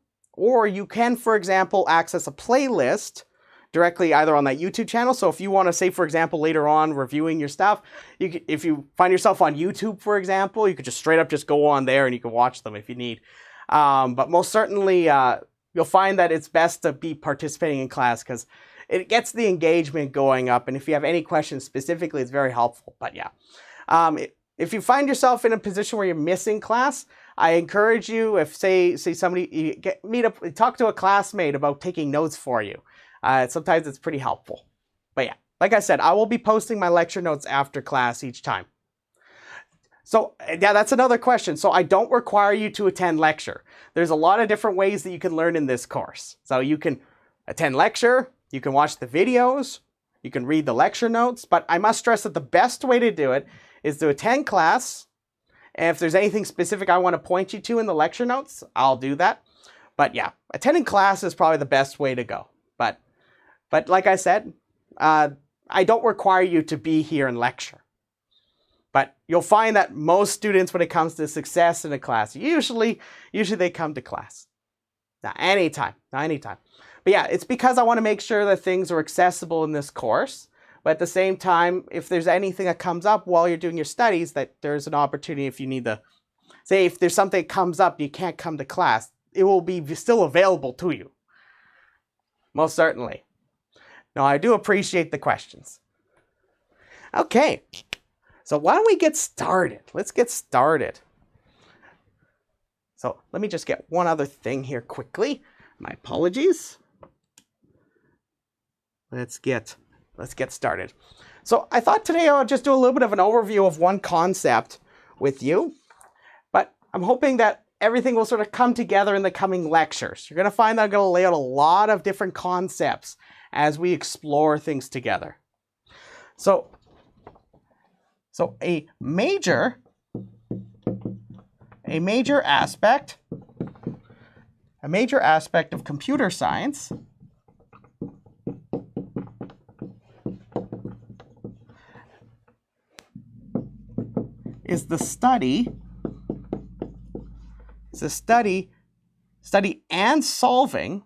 [SPEAKER 1] you can, for example, access a playlist directly either on that YouTube channel. So if you want to say, for example, later on reviewing your stuff, if you find yourself on YouTube, for example, you could just straight up just go on there and you can watch them if you need. But most certainly, you'll find that it's best to be participating in class because it gets the engagement going up. And if you have any questions specifically, it's very helpful. But yeah, if you find yourself in a position where you're missing class, I encourage you, if say somebody, talk to a classmate about taking notes for you. Sometimes it's pretty helpful. But yeah, like I said, I will be posting my lecture notes after class each time. So yeah, that's another question. So I don't require you to attend lecture. There's a lot of different ways that you can learn in this course. So you can attend lecture, you can watch the videos, you can read the lecture notes, but I must stress that the best way to do it is to attend class. And if there's anything specific I want to point you to in the lecture notes, I'll do that. But yeah, attending class is probably the best way to go. But like I said, I don't require you to be here and lecture. But you'll find that most students, when it comes to success in a class, usually they come to class. Not anytime. But yeah, it's because I want to make sure that things are accessible in this course. But at the same time, if there's anything that comes up while you're doing your studies, that there's an opportunity if you need to, say if there's something that comes up, you can't come to class, it will be still available to you. Most certainly. No, I do appreciate the questions. Okay, so why don't we get started? Let's get started. So let me just get one other thing here quickly. My apologies. Let's get started. So I thought today I'll just do a little bit of an overview of one concept with you, but I'm hoping that everything will sort of come together in the coming lectures. You're going to find that I'm going to lay out a lot of different concepts as we explore things together. So a major aspect of computer science is the study and solving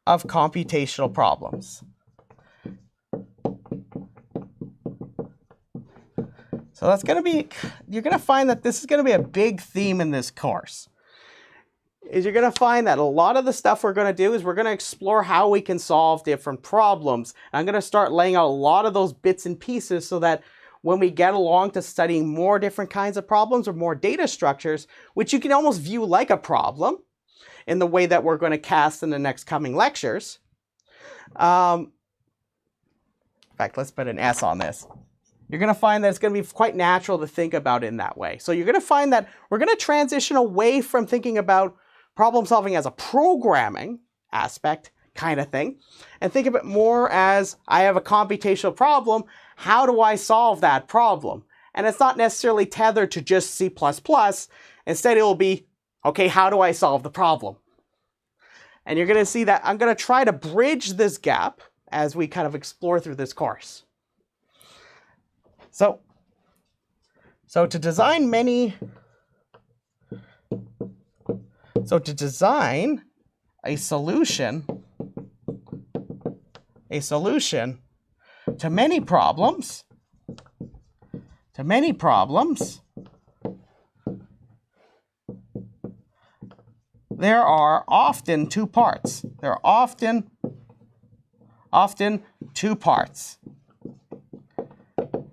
[SPEAKER 1] of computational problems. So that's going to be, you're going to find that this is going to be a big theme in this course. Is you're going to find that a lot of the stuff we're going to do is we're going to explore how we can solve different problems. And I'm going to start laying out a lot of those bits and pieces so that when we get along to studying more different kinds of problems or more data structures, which you can almost view like a problem in the way that we're going to cast in the next coming lectures. In fact, let's put an S on this. You're going to find that it's going to be quite natural to think about it in that way. So you're going to find that we're going to transition away from thinking about problem solving as a programming aspect kind of thing, and think of it more as, I have a computational problem, how do I solve that problem? And it's not necessarily tethered to just C++, instead it will be, okay, how do I solve the problem? And you're going to see that I'm going to try to bridge this gap as we kind of explore through this course. So to design a solution to many problems, there are often two parts. There are often two parts.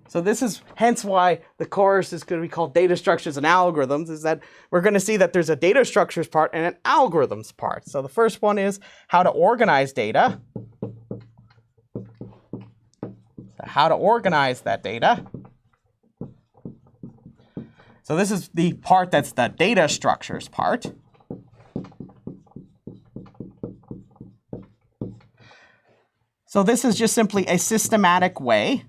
[SPEAKER 1] So this is hence why the course is going to be called Data Structures and Algorithms, is that we're going to see that there's a data structures part and an algorithms part. So the first one is how to organize data. How to organize that data. So this is the part that's the data structures part. So this is just simply a systematic way.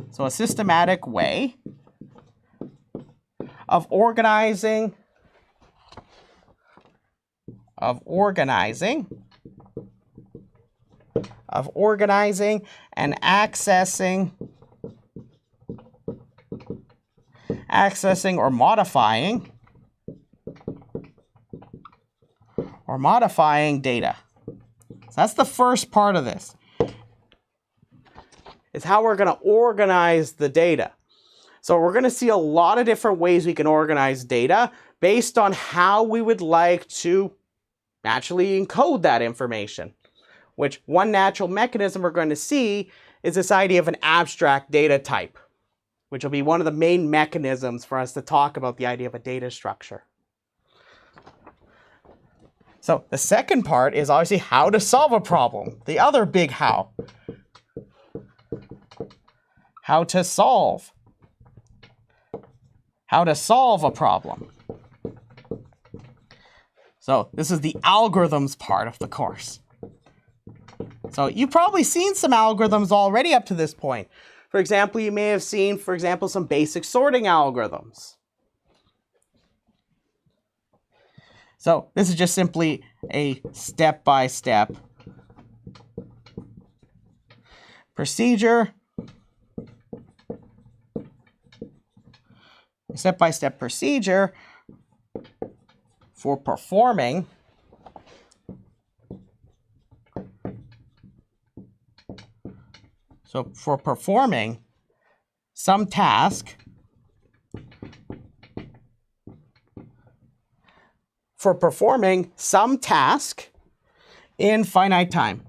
[SPEAKER 1] So a systematic way of organizing and accessing or modifying data. So that's the first part of this. Is how we're going to organize the data. So we're going to see a lot of different ways we can organize data based on how we would like to naturally encode that information. Which one natural mechanism we're going to see is this idea of an abstract data type, which will be one of the main mechanisms for us to talk about the idea of a data structure. So the second part is obviously how to solve a problem. The other big how. How to solve a problem. So this is the algorithms part of the course. So you've probably seen some algorithms already up to this point. For example, you may have seen, some basic sorting algorithms. So this is just simply a step-by-step procedure. Step-by-step procedure for performing some task in finite time.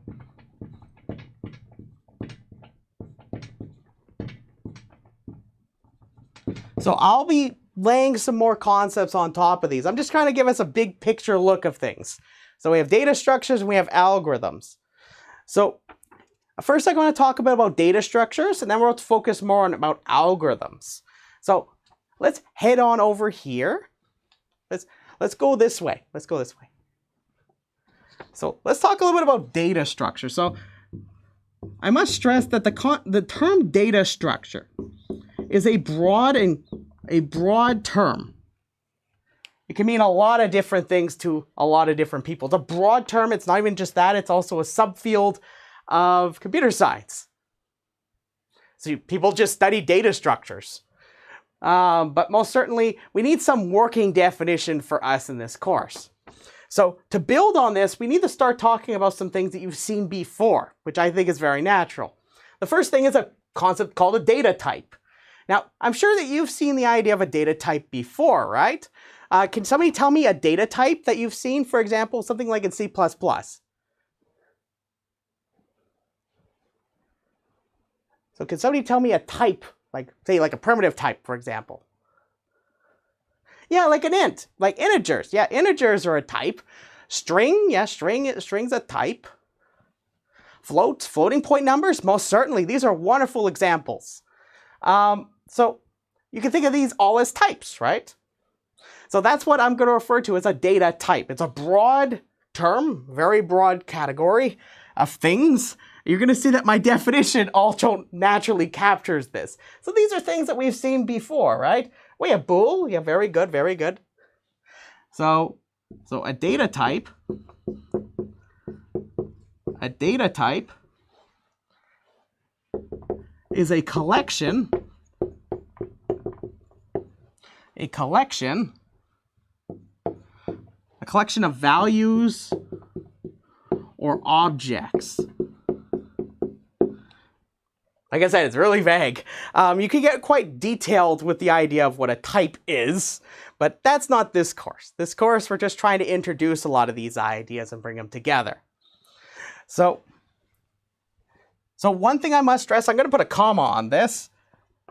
[SPEAKER 1] So I'll be laying some more concepts on top of these. I'm just trying to give us a big picture look of things. So we have data structures and we have algorithms. So first I'm going to talk about data structures, and then we'll focus more on about algorithms. So let's head on over here. Let's go this way. Let's go this way. So let's talk a little bit about data structure. So I must stress that the term data structure is a broad term. It can mean a lot of different things to a lot of different people. It's a broad term. It's not even just that. It's also a subfield of computer science. So people just study data structures. But most certainly, we need some working definition for us in this course. So to build on this, we need to start talking about some things that you've seen before, which I think is very natural. The first thing is a concept called a data type. Now, I'm sure that you've seen the idea of a data type before, right? Can somebody tell me a data type that you've seen, for example, something like in C++? So can somebody tell me a type, like say like a primitive type, for example? Yeah, like an int, like integers. Yeah, integers are a type. String, yeah, string's a type. Floats, floating point numbers, most certainly. These are wonderful examples. So you can think of these all as types, right? So that's what I'm going to refer to as a data type. It's a broad term, very broad category of things. You're going to see that my definition also naturally captures this. So these are things that we've seen before, right? We have bool. Yeah, very good, very good. So a data type is a collection of values or objects. Like I said, it's really vague. You can get quite detailed with the idea of what a type is, but that's not this course. This course, we're just trying to introduce a lot of these ideas and bring them together. So one thing I must stress, I'm going to put a comma on this.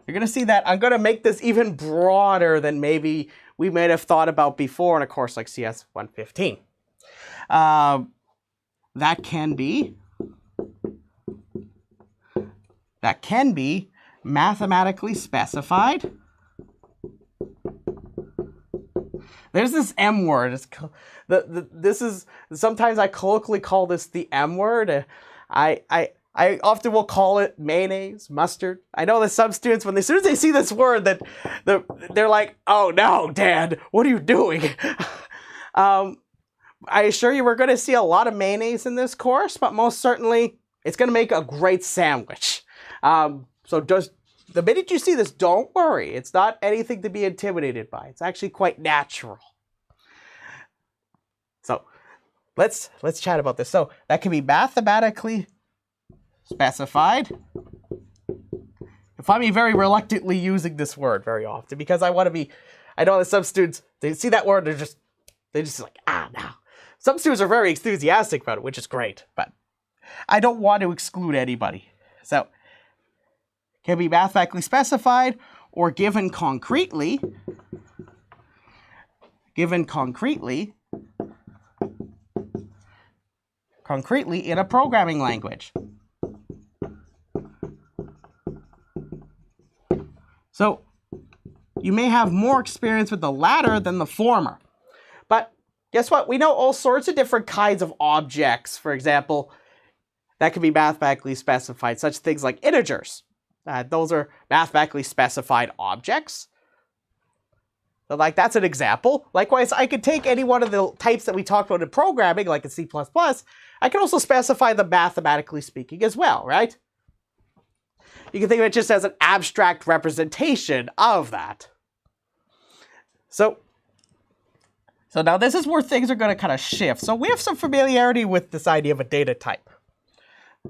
[SPEAKER 1] You're going to see that I'm going to make this even broader than maybe we may have thought about before in a course like CS210. That can be mathematically specified. There's this M word. This is sometimes I colloquially call this the M word. I often will call it mayonnaise, mustard. I know that some students, as soon as they see this word, that they're like, "Oh no, Dad, what are you doing?" I assure you, we're going to see a lot of mayonnaise in this course, but most certainly, it's going to make a great sandwich. So just the minute you see this, don't worry. It's not anything to be intimidated by. It's actually quite natural. So let's chat about this. So that can be mathematically specified. You find me very reluctantly using this word very often because I know that some students, they see that word, they're just like, no. Some students are very enthusiastic about it, which is great, but I don't want to exclude anybody. So can be mathematically specified or given concretely in a programming language. So you may have more experience with the latter than the former. But guess what? We know all sorts of different kinds of objects, for example, that can be mathematically specified, such things like integers. Those are mathematically specified objects. So that's an example. Likewise, I could take any one of the types that we talked about in programming, like in C++. I can also specify them mathematically speaking as well, right? You can think of it just as an abstract representation of that. So now this is where things are going to kind of shift. So we have some familiarity with this idea of a data type.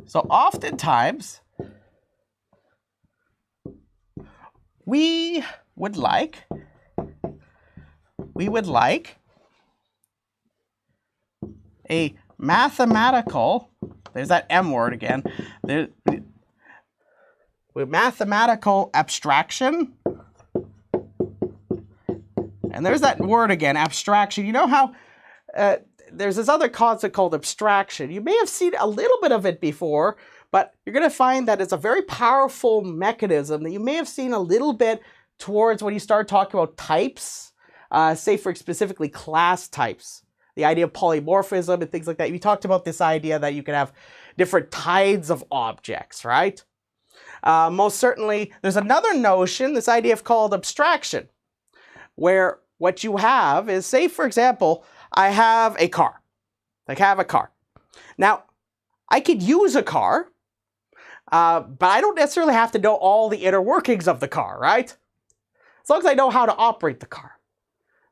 [SPEAKER 1] So oftentimes, we would like a mathematical, there's that M word again, with mathematical abstraction And there's that word again, abstraction. You know how there's this other concept called abstraction. You may have seen a little bit of it before, but you're going to find that it's a very powerful mechanism that you may have seen a little bit towards when you start talking about types, say for specifically class types. The idea of polymorphism and things like that. We talked about this idea that you can have different types of objects, right? Most certainly, there's another notion, this idea of called abstraction, where what you have is, say for example, I have a car. I have a car. Now, I could use a car, but I don't necessarily have to know all the inner workings of the car, right? As long as I know how to operate the car.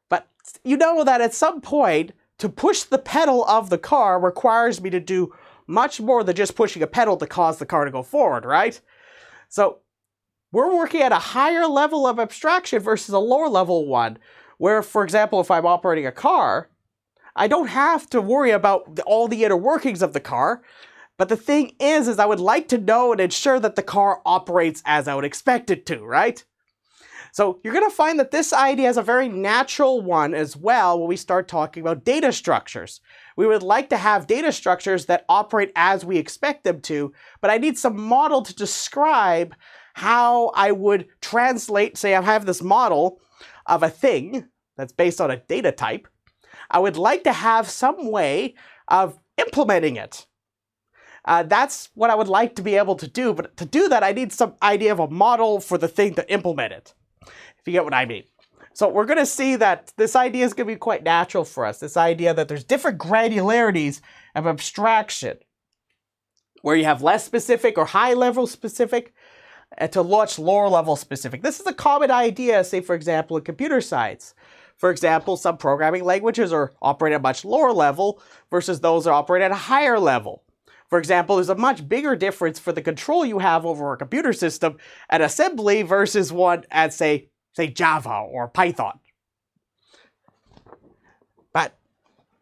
[SPEAKER 1] But you know that at some point, to push the pedal of the car requires me to do much more than just pushing a pedal to cause the car to go forward, right? So we're working at a higher level of abstraction versus a lower level one, where, for example, if I'm operating a car, I don't have to worry about all the inner workings of the car. But the thing is I would like to know and ensure that the car operates as I would expect it to, right? So you're going to find that this idea is a very natural one as well when we start talking about data structures. We would like to have data structures that operate as we expect them to, but I need some model to describe how I would translate, say I have this model of a thing that's based on a data type. I would like to have some way of implementing it. That's what I would like to be able to do, but to do that I need some idea of a model for the thing to implement it. If you get what I mean. So we're going to see that this idea is going to be quite natural for us. This idea that there's different granularities of abstraction, where you have less specific or high level specific to much lower level specific. This is a common idea, say for example, in computer science. For example, some programming languages are operating at a much lower level versus those that operate at a higher level. For example, there's a much bigger difference for the control you have over a computer system at assembly versus one at, say Java or Python. But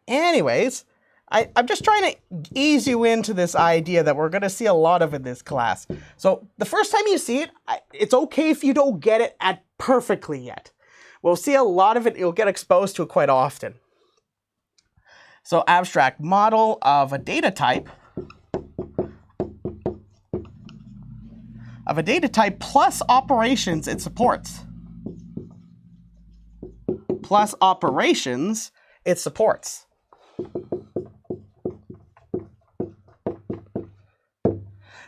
[SPEAKER 1] anyways, I'm just trying to ease you into this idea that we're going to see a lot of in this class. So the first time you see it, it's okay if you don't get it at perfectly yet. We'll see a lot of it, you'll get exposed to it quite often. So abstract model of a data type. Of a data type plus operations it supports. Plus operations it supports.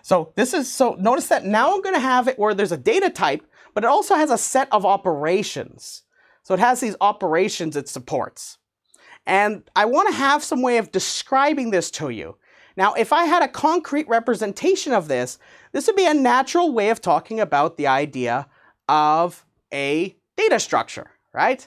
[SPEAKER 1] So notice that now I'm going to have it where there's a data type, but it also has a set of operations. So it has these operations it supports. And I want to have some way of describing this to you. Now, if I had a concrete representation of this, this would be a natural way of talking about the idea of a data structure, right?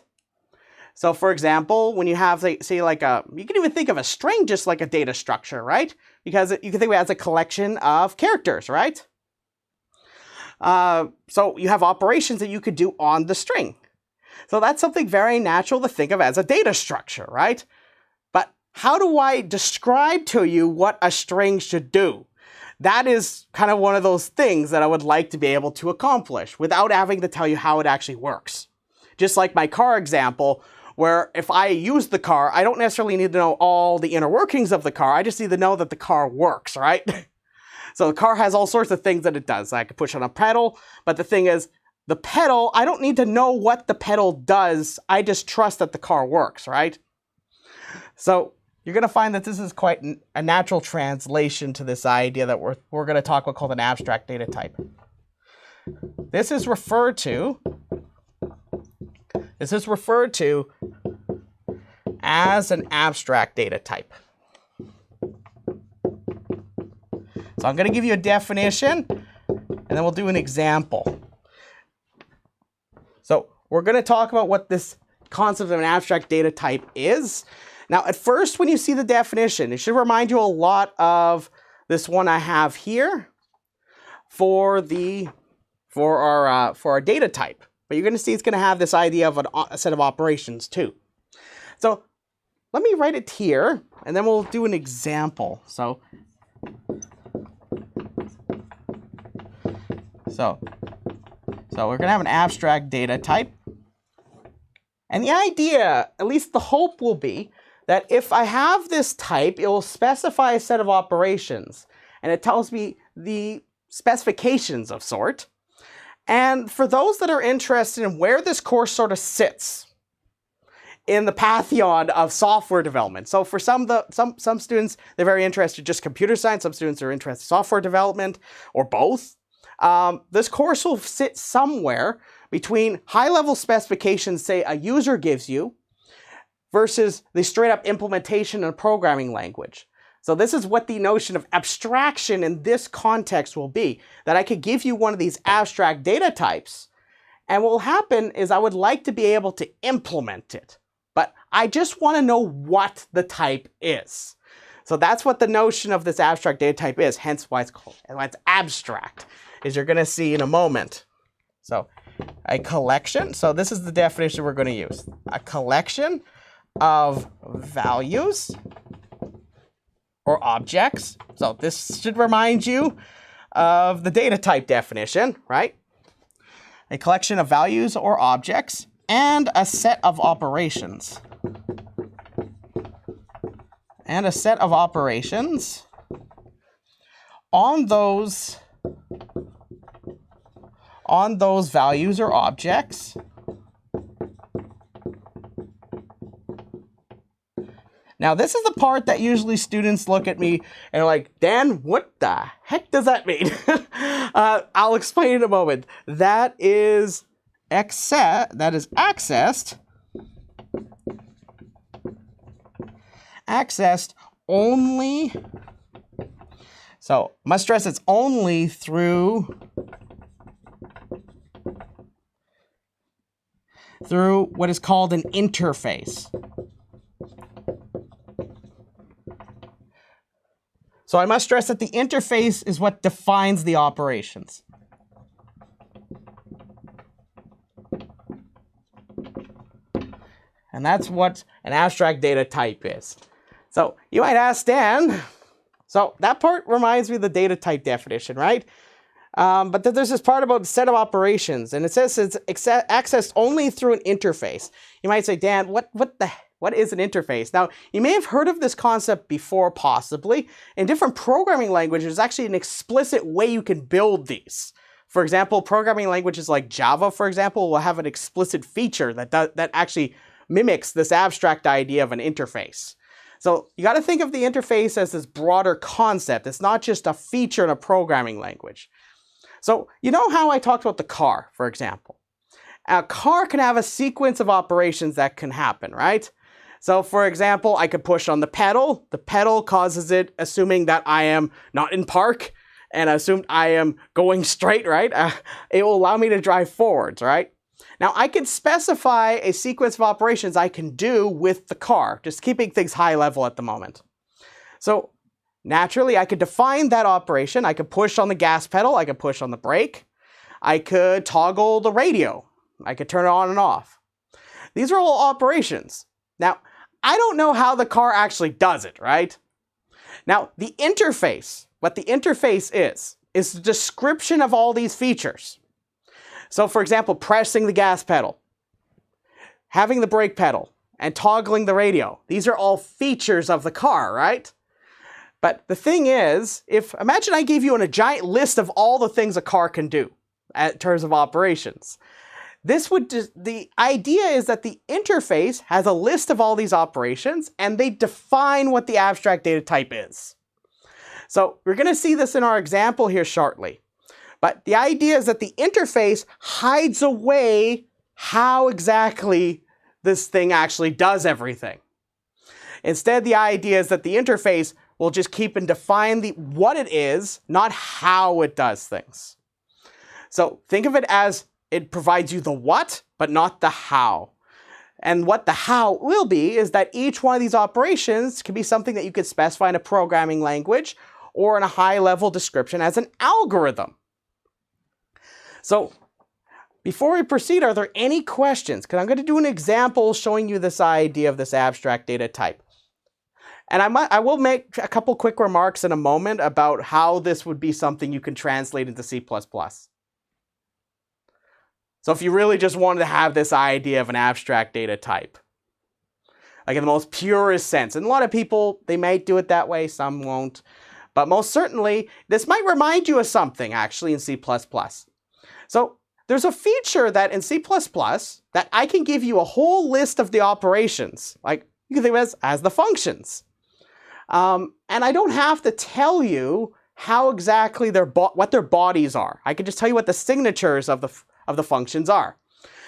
[SPEAKER 1] So for example, when you have, say like you can even think of a string just like a data structure, right? Because you can think of it as a collection of characters, right? So you have operations that you could do on the string. So that's something very natural to think of as a data structure, right? But how do I describe to you what a string should do? That is kind of one of those things that I would like to be able to accomplish without having to tell you how it actually works. Just like my car example, where if I use the car, I don't necessarily need to know all the inner workings of the car. I just need to know that the car works, right? So the car has all sorts of things that it does. I could push on a pedal, but the thing is, the pedal, I don't need to know what the pedal does. I just trust that the car works, right? So you're going to find that this is quite a natural translation to this idea that we're going to talk about called an abstract data type. This is referred to as an abstract data type. So I'm going to give you a definition, and then we'll do an example. So we're going to talk about what this concept of an abstract data type is. Now, at first, when you see the definition, it should remind you a lot of this one I have here for our data type. But you're going to see it's going to have this idea of a set of operations too. So let me write it here, and then we'll do an example. So we're going to have an abstract data type. And the idea, at least the hope will be, that if I have this type, it will specify a set of operations. And it tells me the specifications of sort. And for those that are interested in where this course sort of sits in the pantheon of software development. So for some students, they're very interested in just computer science. Some students are interested in software development or both. This course will sit somewhere between high-level specifications, say a user gives you, versus the straight-up implementation in a programming language. So this is what the notion of abstraction in this context will be, that I could give you one of these abstract data types, and what will happen is I would like to be able to implement it, but I just want to know what the type is. So that's what the notion of this abstract data type is, hence why it's called, and why it's abstract, as you're going to see in a moment. So a collection, so this is the definition we're going to use. A collection of values or objects. So this should remind you of the data type definition, right? A collection of values or objects and a set of operations. And a set of operations on those values or objects. Now, this is the part that usually students look at me and are like, Dan, what the heck does that mean? I'll explain in a moment. That is accessed only. So, must stress it's only through what is called an interface. So I must stress that the interface is what defines the operations. And that's what an abstract data type is. So you might ask, Dan, so that part reminds me of the data type definition, right? But then there's this part about the set of operations, and it says it's accessed only through an interface. You might say, Dan, what is an interface? Now, you may have heard of this concept before, possibly. In different programming languages, there's actually an explicit way you can build these. For example, programming languages like Java, for example, will have an explicit feature that actually mimics this abstract idea of an interface. So you got to think of the interface as this broader concept. It's not just a feature in a programming language. So you know how I talked about the car, for example? A car can have a sequence of operations that can happen, right? So for example, I could push on the pedal. The pedal causes it, assuming that I am not in park, and assumed I am going straight, right? It will allow me to drive forwards, right? Now I can specify a sequence of operations I can do with the car, just keeping things high level at the moment. So naturally, I could define that operation. I could push on the gas pedal. I could push on the brake. I could toggle the radio. I could turn it on and off. These are all operations. Now, I don't know how the car actually does it, right? Now, the interface, what the interface is the description of all these features. So, for example, pressing the gas pedal, having the brake pedal, and toggling the radio. These are all features of the car, right? But the thing is, imagine I gave you a giant list of all the things a car can do in terms of operations. The idea is that the interface has a list of all these operations and they define what the abstract data type is. So we're going to see this in our example here shortly. But the idea is that the interface hides away how exactly this thing actually does everything. Instead, the idea is that the interface will just keep and define what it is, not how it does things. So think of it as it provides you the what, but not the how. And what the how will be is that each one of these operations can be something that you could specify in a programming language or in a high-level description as an algorithm. So before we proceed, are there any questions? Because I'm going to do an example showing you this idea of this abstract data type. And I will make a couple quick remarks in a moment about how this would be something you can translate into C++. So if you really just wanted to have this idea of an abstract data type, like in the most purest sense, and a lot of people, they might do it that way, some won't, but most certainly, this might remind you of something actually in C++. So there's a feature that in C++ that I can give you a whole list of the operations, like you can think of it as the functions. And I don't have to tell you how exactly what their bodies are. I can just tell you what the signatures of the functions are.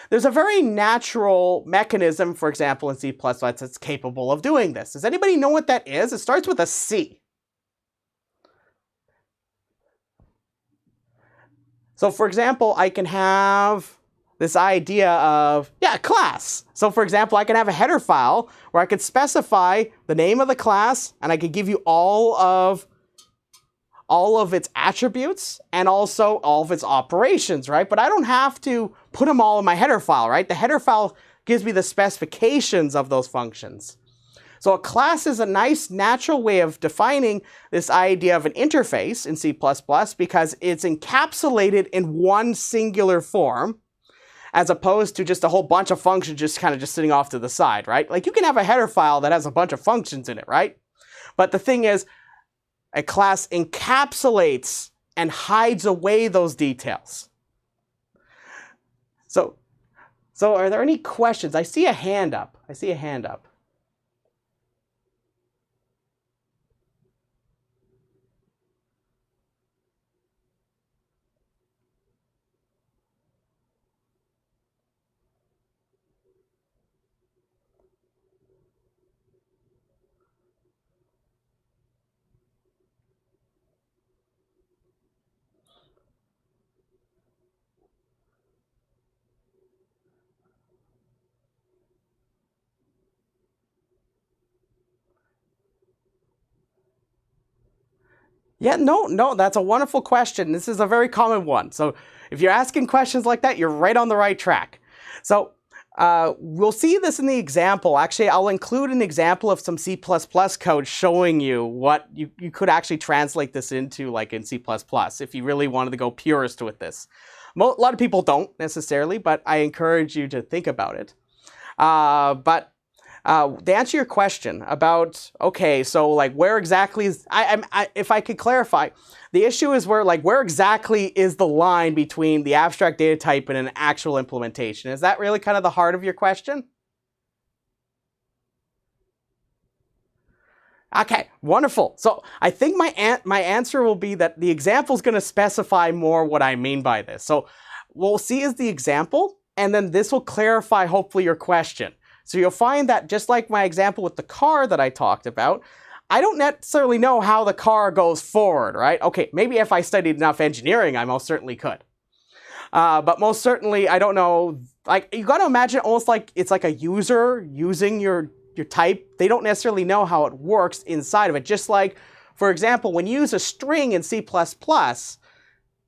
[SPEAKER 1] There's a very natural mechanism, for example, in C++ that's capable of doing this. Does anybody know what that is? It starts with a C. So for example, I can have this idea of, class. So for example, I can have a header file where I could specify the name of the class, and I could give you all of its attributes and also all of its operations, right? But I don't have to put them all in my header file, right? The header file gives me the specifications of those functions. So a class is a nice natural way of defining this idea of an interface in C++ because it's encapsulated in one singular form, as opposed to just a whole bunch of functions just sitting off to the side, right? Like you can have a header file that has a bunch of functions in it, right? But the thing is, a class encapsulates and hides away those details. So are there any questions? I see a hand up. Yeah, no, that's a wonderful question. This is a very common one. So if you're asking questions like that, you're right on the right track. So we'll see this in the example. Actually, I'll include an example of some C++ code showing you what you could actually translate this into, like in C++, if you really wanted to go purist with this. A lot of people don't necessarily, but I encourage you to think about it. To answer your question about, okay, so like where exactly is, if I could clarify, the issue is where exactly is the line between the abstract data type and an actual implementation? Is that really kind of the heart of your question? Okay, wonderful. So I think my answer will be that the example is going to specify more what I mean by this. So we'll see is the example, and then this will clarify hopefully your question. So you'll find that just like my example with the car that I talked about, I don't necessarily know how the car goes forward, right? Okay, maybe if I studied enough engineering, I most certainly could. But most certainly, I don't know, like you got to imagine almost like it's like a user using your type. They don't necessarily know how it works inside of it. Just like, for example, when you use a string in C++,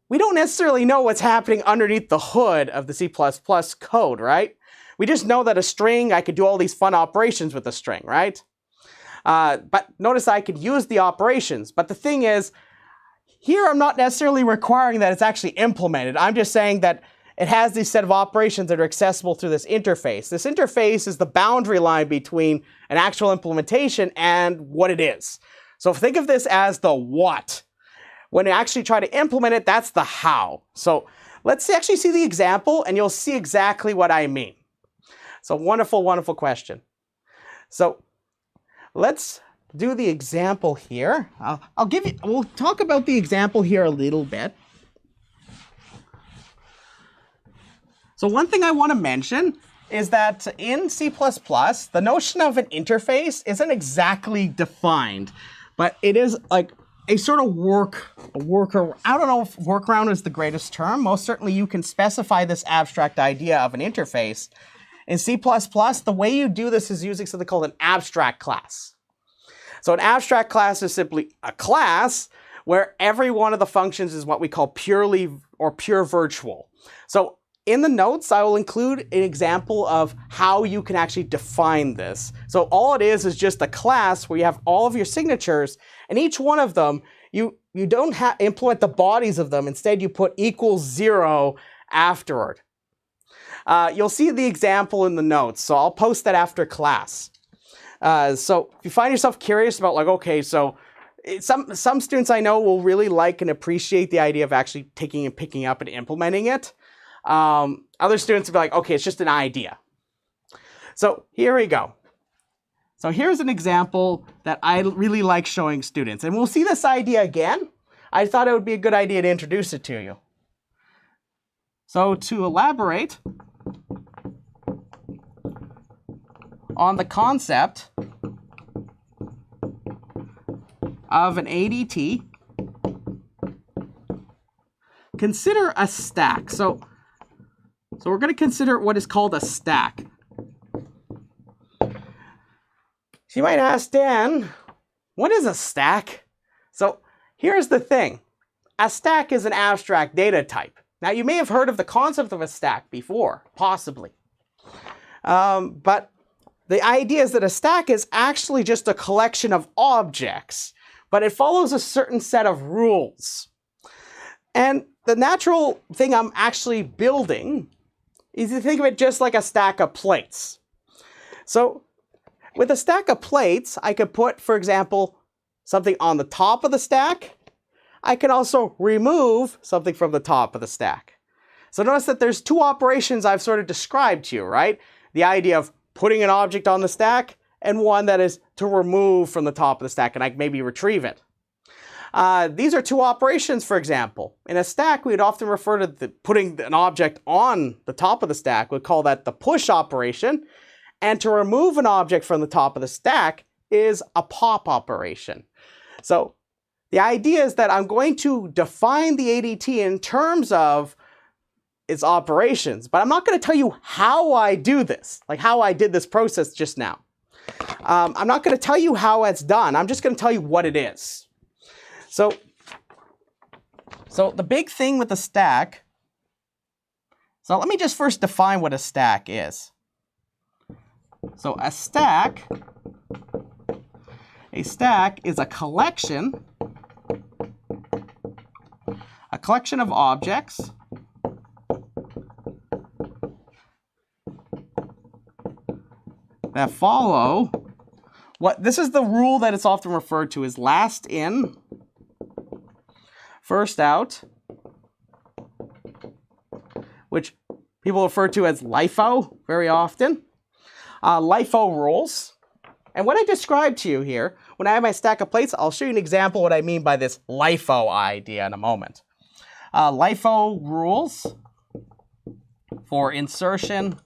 [SPEAKER 1] we don't necessarily know what's happening underneath the hood of the C++ code, right? We just know that a string, I could do all these fun operations with a string, right? But notice I could use the operations. But the thing is, here I'm not necessarily requiring that it's actually implemented. I'm just saying that it has these set of operations that are accessible through this interface. This interface is the boundary line between an actual implementation and what it is. So think of this as the what. When you actually try to implement it, that's the how. So let's actually see the example, and you'll see exactly what I mean. So wonderful, wonderful question. So let's do the example here. We'll talk about the example here a little bit. So one thing I want to mention is that in C++, the notion of an interface isn't exactly defined, but it is like a sort of worker. I don't know if workaround is the greatest term. Most certainly you can specify this abstract idea of an interface. In C++, the way you do this is using something called an abstract class. So an abstract class is simply a class where every one of the functions is what we call purely or pure virtual. So in the notes, I will include an example of how you can actually define this. So all it is just a class where you have all of your signatures, and each one of them, you don't implement the bodies of them. Instead, you put =0 afterward. You'll see the example in the notes, so I'll post that after class. So if you find yourself curious about like, okay, so some students I know will really like and appreciate the idea of actually taking and picking up and implementing it. Other students will be like, okay, it's just an idea. So here we go. So here's an example that I really like showing students. And we'll see this idea again. I thought it would be a good idea to introduce it to you. So to elaborate on the concept of an ADT, consider a stack. So we're going to consider what is called a stack. So you might ask, Dan, what is a stack? So here's the thing. A stack is an abstract data type. Now you may have heard of the concept of a stack before, possibly. But the idea is that a stack is actually just a collection of objects, but it follows a certain set of rules. And the natural thing I'm actually building is to think of it just like a stack of plates. So with a stack of plates, I could put, for example, something on the top of the stack. I can also remove something from the top of the stack. So notice that there's two operations I've sort of described to you, right? The idea of putting an object on the stack and one that is to remove from the top of the stack and I can maybe retrieve it. These are two operations, for example. In a stack, we would often refer to putting an object on the top of the stack. We'd call that the push operation. And to remove an object from the top of the stack is a pop operation. So the idea is that I'm going to define the ADT in terms of its operations, but I'm not going to tell you how I do this, like how I did this process just now. I'm not going to tell you how it's done. I'm just going to tell you what it is. So the big thing with a stack, so let me just first define what a stack is. So a stack is a collection of objects that follow this is the rule that it's often referred to as last in, first out, which people refer to as LIFO very often. LIFO rules. And what I described to you here, when I have my stack of plates, I'll show you an example of what I mean by this LIFO idea in a moment. LIFO rules for insertion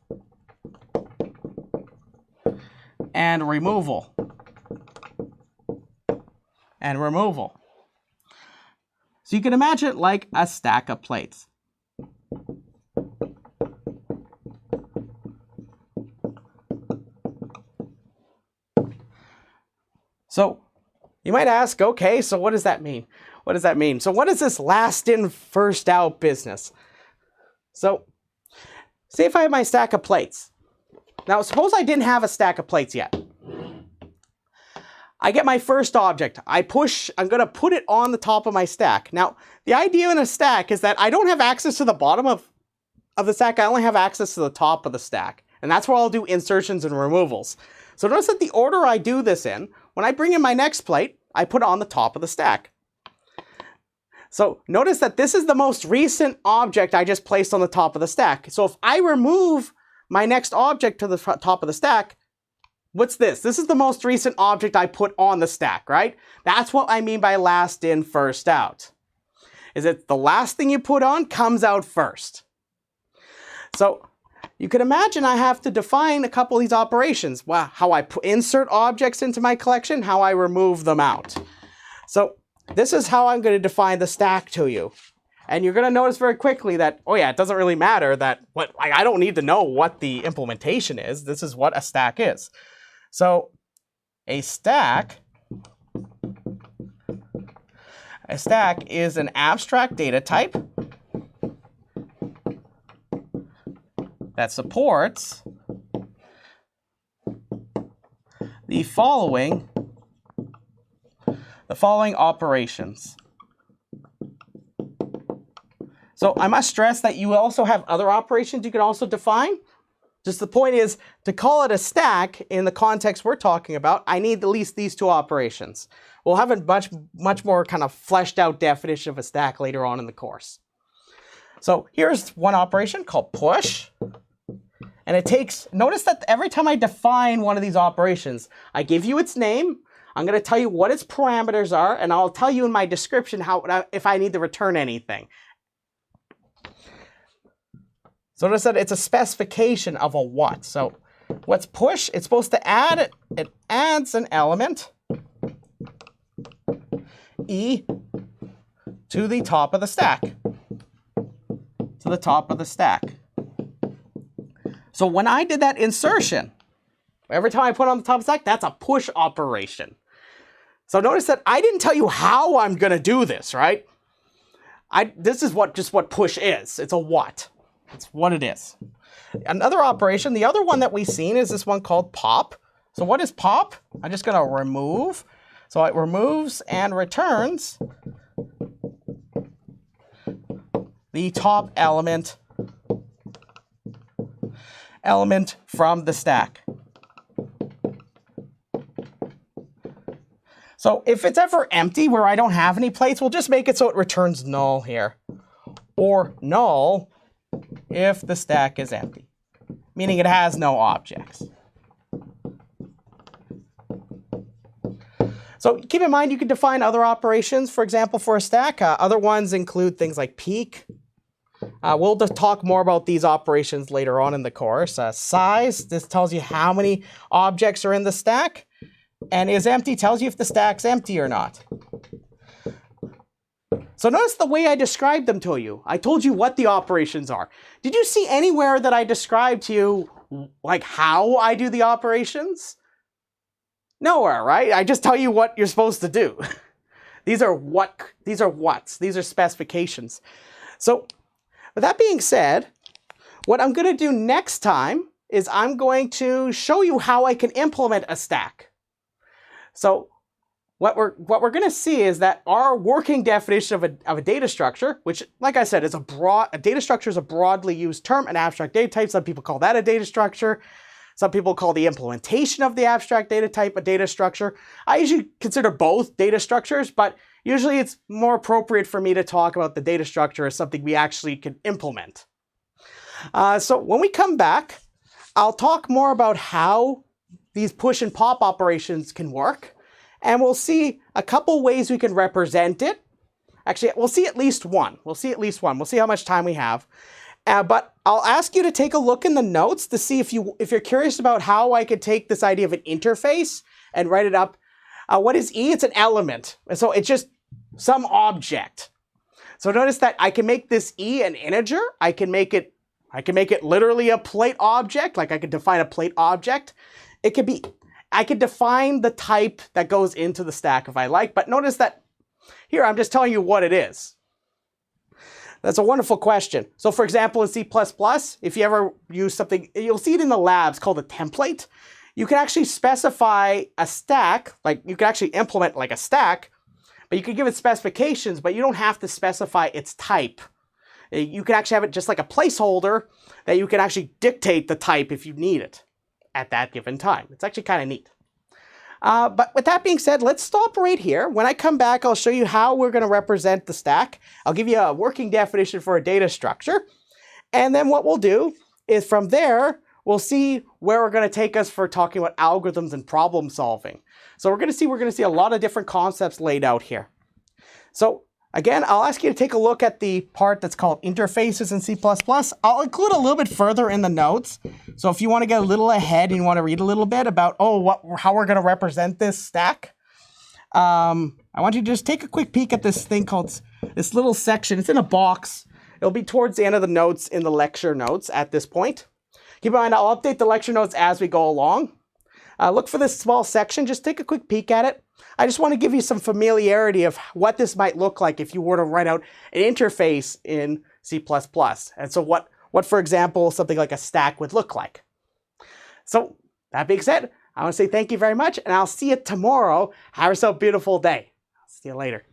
[SPEAKER 1] and removal. So you can imagine it like a stack of plates. So you might ask, okay, so what does that mean? What does that mean? So what is this last in, first out business? So say if I have my stack of plates. Now suppose I didn't have a stack of plates yet. I get my first object. I'm going to put it on the top of my stack. Now the idea in a stack is that I don't have access to the bottom of the stack. I only have access to the top of the stack. And that's where I'll do insertions and removals. So notice that the order I do this in, when I bring in my next plate, I put it on the top of the stack. So notice that this is the most recent object I just placed on the top of the stack. So if I remove my next object to the top of the stack, what's this? This is the most recent object I put on the stack, right? That's what I mean by last in, first out. Is that the last thing you put on comes out first. So you can imagine I have to define a couple of these operations. Wow, how I insert objects into my collection, how I remove them out. So this is how I'm going to define the stack to you. And you're going to notice very quickly that, oh yeah, it doesn't really matter that I don't need to know what the implementation is. This is what a stack is. So a stack is an abstract data type that supports the following operations. So I must stress that you also have other operations you can also define. Just the point is, to call it a stack in the context we're talking about, I need at least these two operations. We'll have a much more kind of fleshed out definition of a stack later on in the course. So here's one operation called push. And it takes, notice that every time I define one of these operations, I give you its name, I'm going to tell you what its parameters are, and I'll tell you in my description if I need to return anything. So notice that it's a specification of a what. So what's push? It's supposed to add, it adds an element, E, to the top of the stack. To the top of the stack. So when I did that insertion, every time I put it on the top of the stack, that's a push operation. So notice that I didn't tell you how I'm going to do this, right? This is just what push is. It's a what. It's what it is. Another operation, the other one that we've seen is this one called pop. So what is pop? I'm just going to remove. So it removes and returns the top element from the stack. So if it's ever empty where I don't have any plates, we'll just make it so it returns null here. Or null if the stack is empty, meaning it has no objects. So keep in mind you can define other operations, for example, for a stack. Other ones include things like peek. We'll just talk more about these operations later on in the course. Size, this tells you how many objects are in the stack. And is empty tells you if the stack's empty or not. So notice the way I described them to you. I told you what the operations are. Did you see anywhere that I described to you like how I do the operations? Nowhere, right? I just tell you what you're supposed to do. These are whats. These are specifications. So with that being said, what I'm going to do next time is I'm going to show you how I can implement a stack. So what we're going to see is that our working definition of a data structure, which, like I said, is a data structure is a broadly used term, an abstract data type. Some people call that a data structure. Some people call the implementation of the abstract data type a data structure. I usually consider both data structures, but usually it's more appropriate for me to talk about the data structure as something we actually can implement. So when we come back, I'll talk more about how these push and pop operations can work, and we'll see a couple ways we can represent it. Actually, we'll see at least one. We'll see how much time we have. But I'll ask you to take a look in the notes to see if you're curious about how I could take this idea of an interface and write it up. What is E? It's an element. And so it's just some object. So notice that I can make this E an integer. I can make it literally a plate object, like I could define a plate object. I could define the type that goes into the stack if I like, but notice that here I'm just telling you what it is. That's a wonderful question. So for example, in C++, if you ever use something, you'll see it in the labs called a template. You can actually specify a stack, like you can actually implement like a stack, but you can give it specifications, but you don't have to specify its type. You can actually have it just like a placeholder that you can actually dictate the type if you need it at that given time. It's actually kind of neat. But with that being said, let's stop right here. When I come back, I'll show you how we're going to represent the stack. I'll give you a working definition for a data structure. And then what we'll do is from there, we'll see where we're going to take us for talking about algorithms and problem solving. So we're going to see a lot of different concepts laid out here. So again, I'll ask you to take a look at the part that's called interfaces in C++. I'll include a little bit further in the notes. So if you want to get a little ahead and you want to read a little bit about, how we're going to represent this stack, I want you to just take a quick peek at this thing called, this little section. It's in a box. It'll be towards the end of the notes in the lecture notes at this point. Keep in mind, I'll update the lecture notes as we go along. Look for this small section. Just take a quick peek at it. I just want to give you some familiarity of what this might look like if you were to write out an interface in C++. And so what for example, something like a stack would look like. So that being said, I want to say thank you very much, and I'll see you tomorrow. Have yourself a beautiful day. I'll see you later.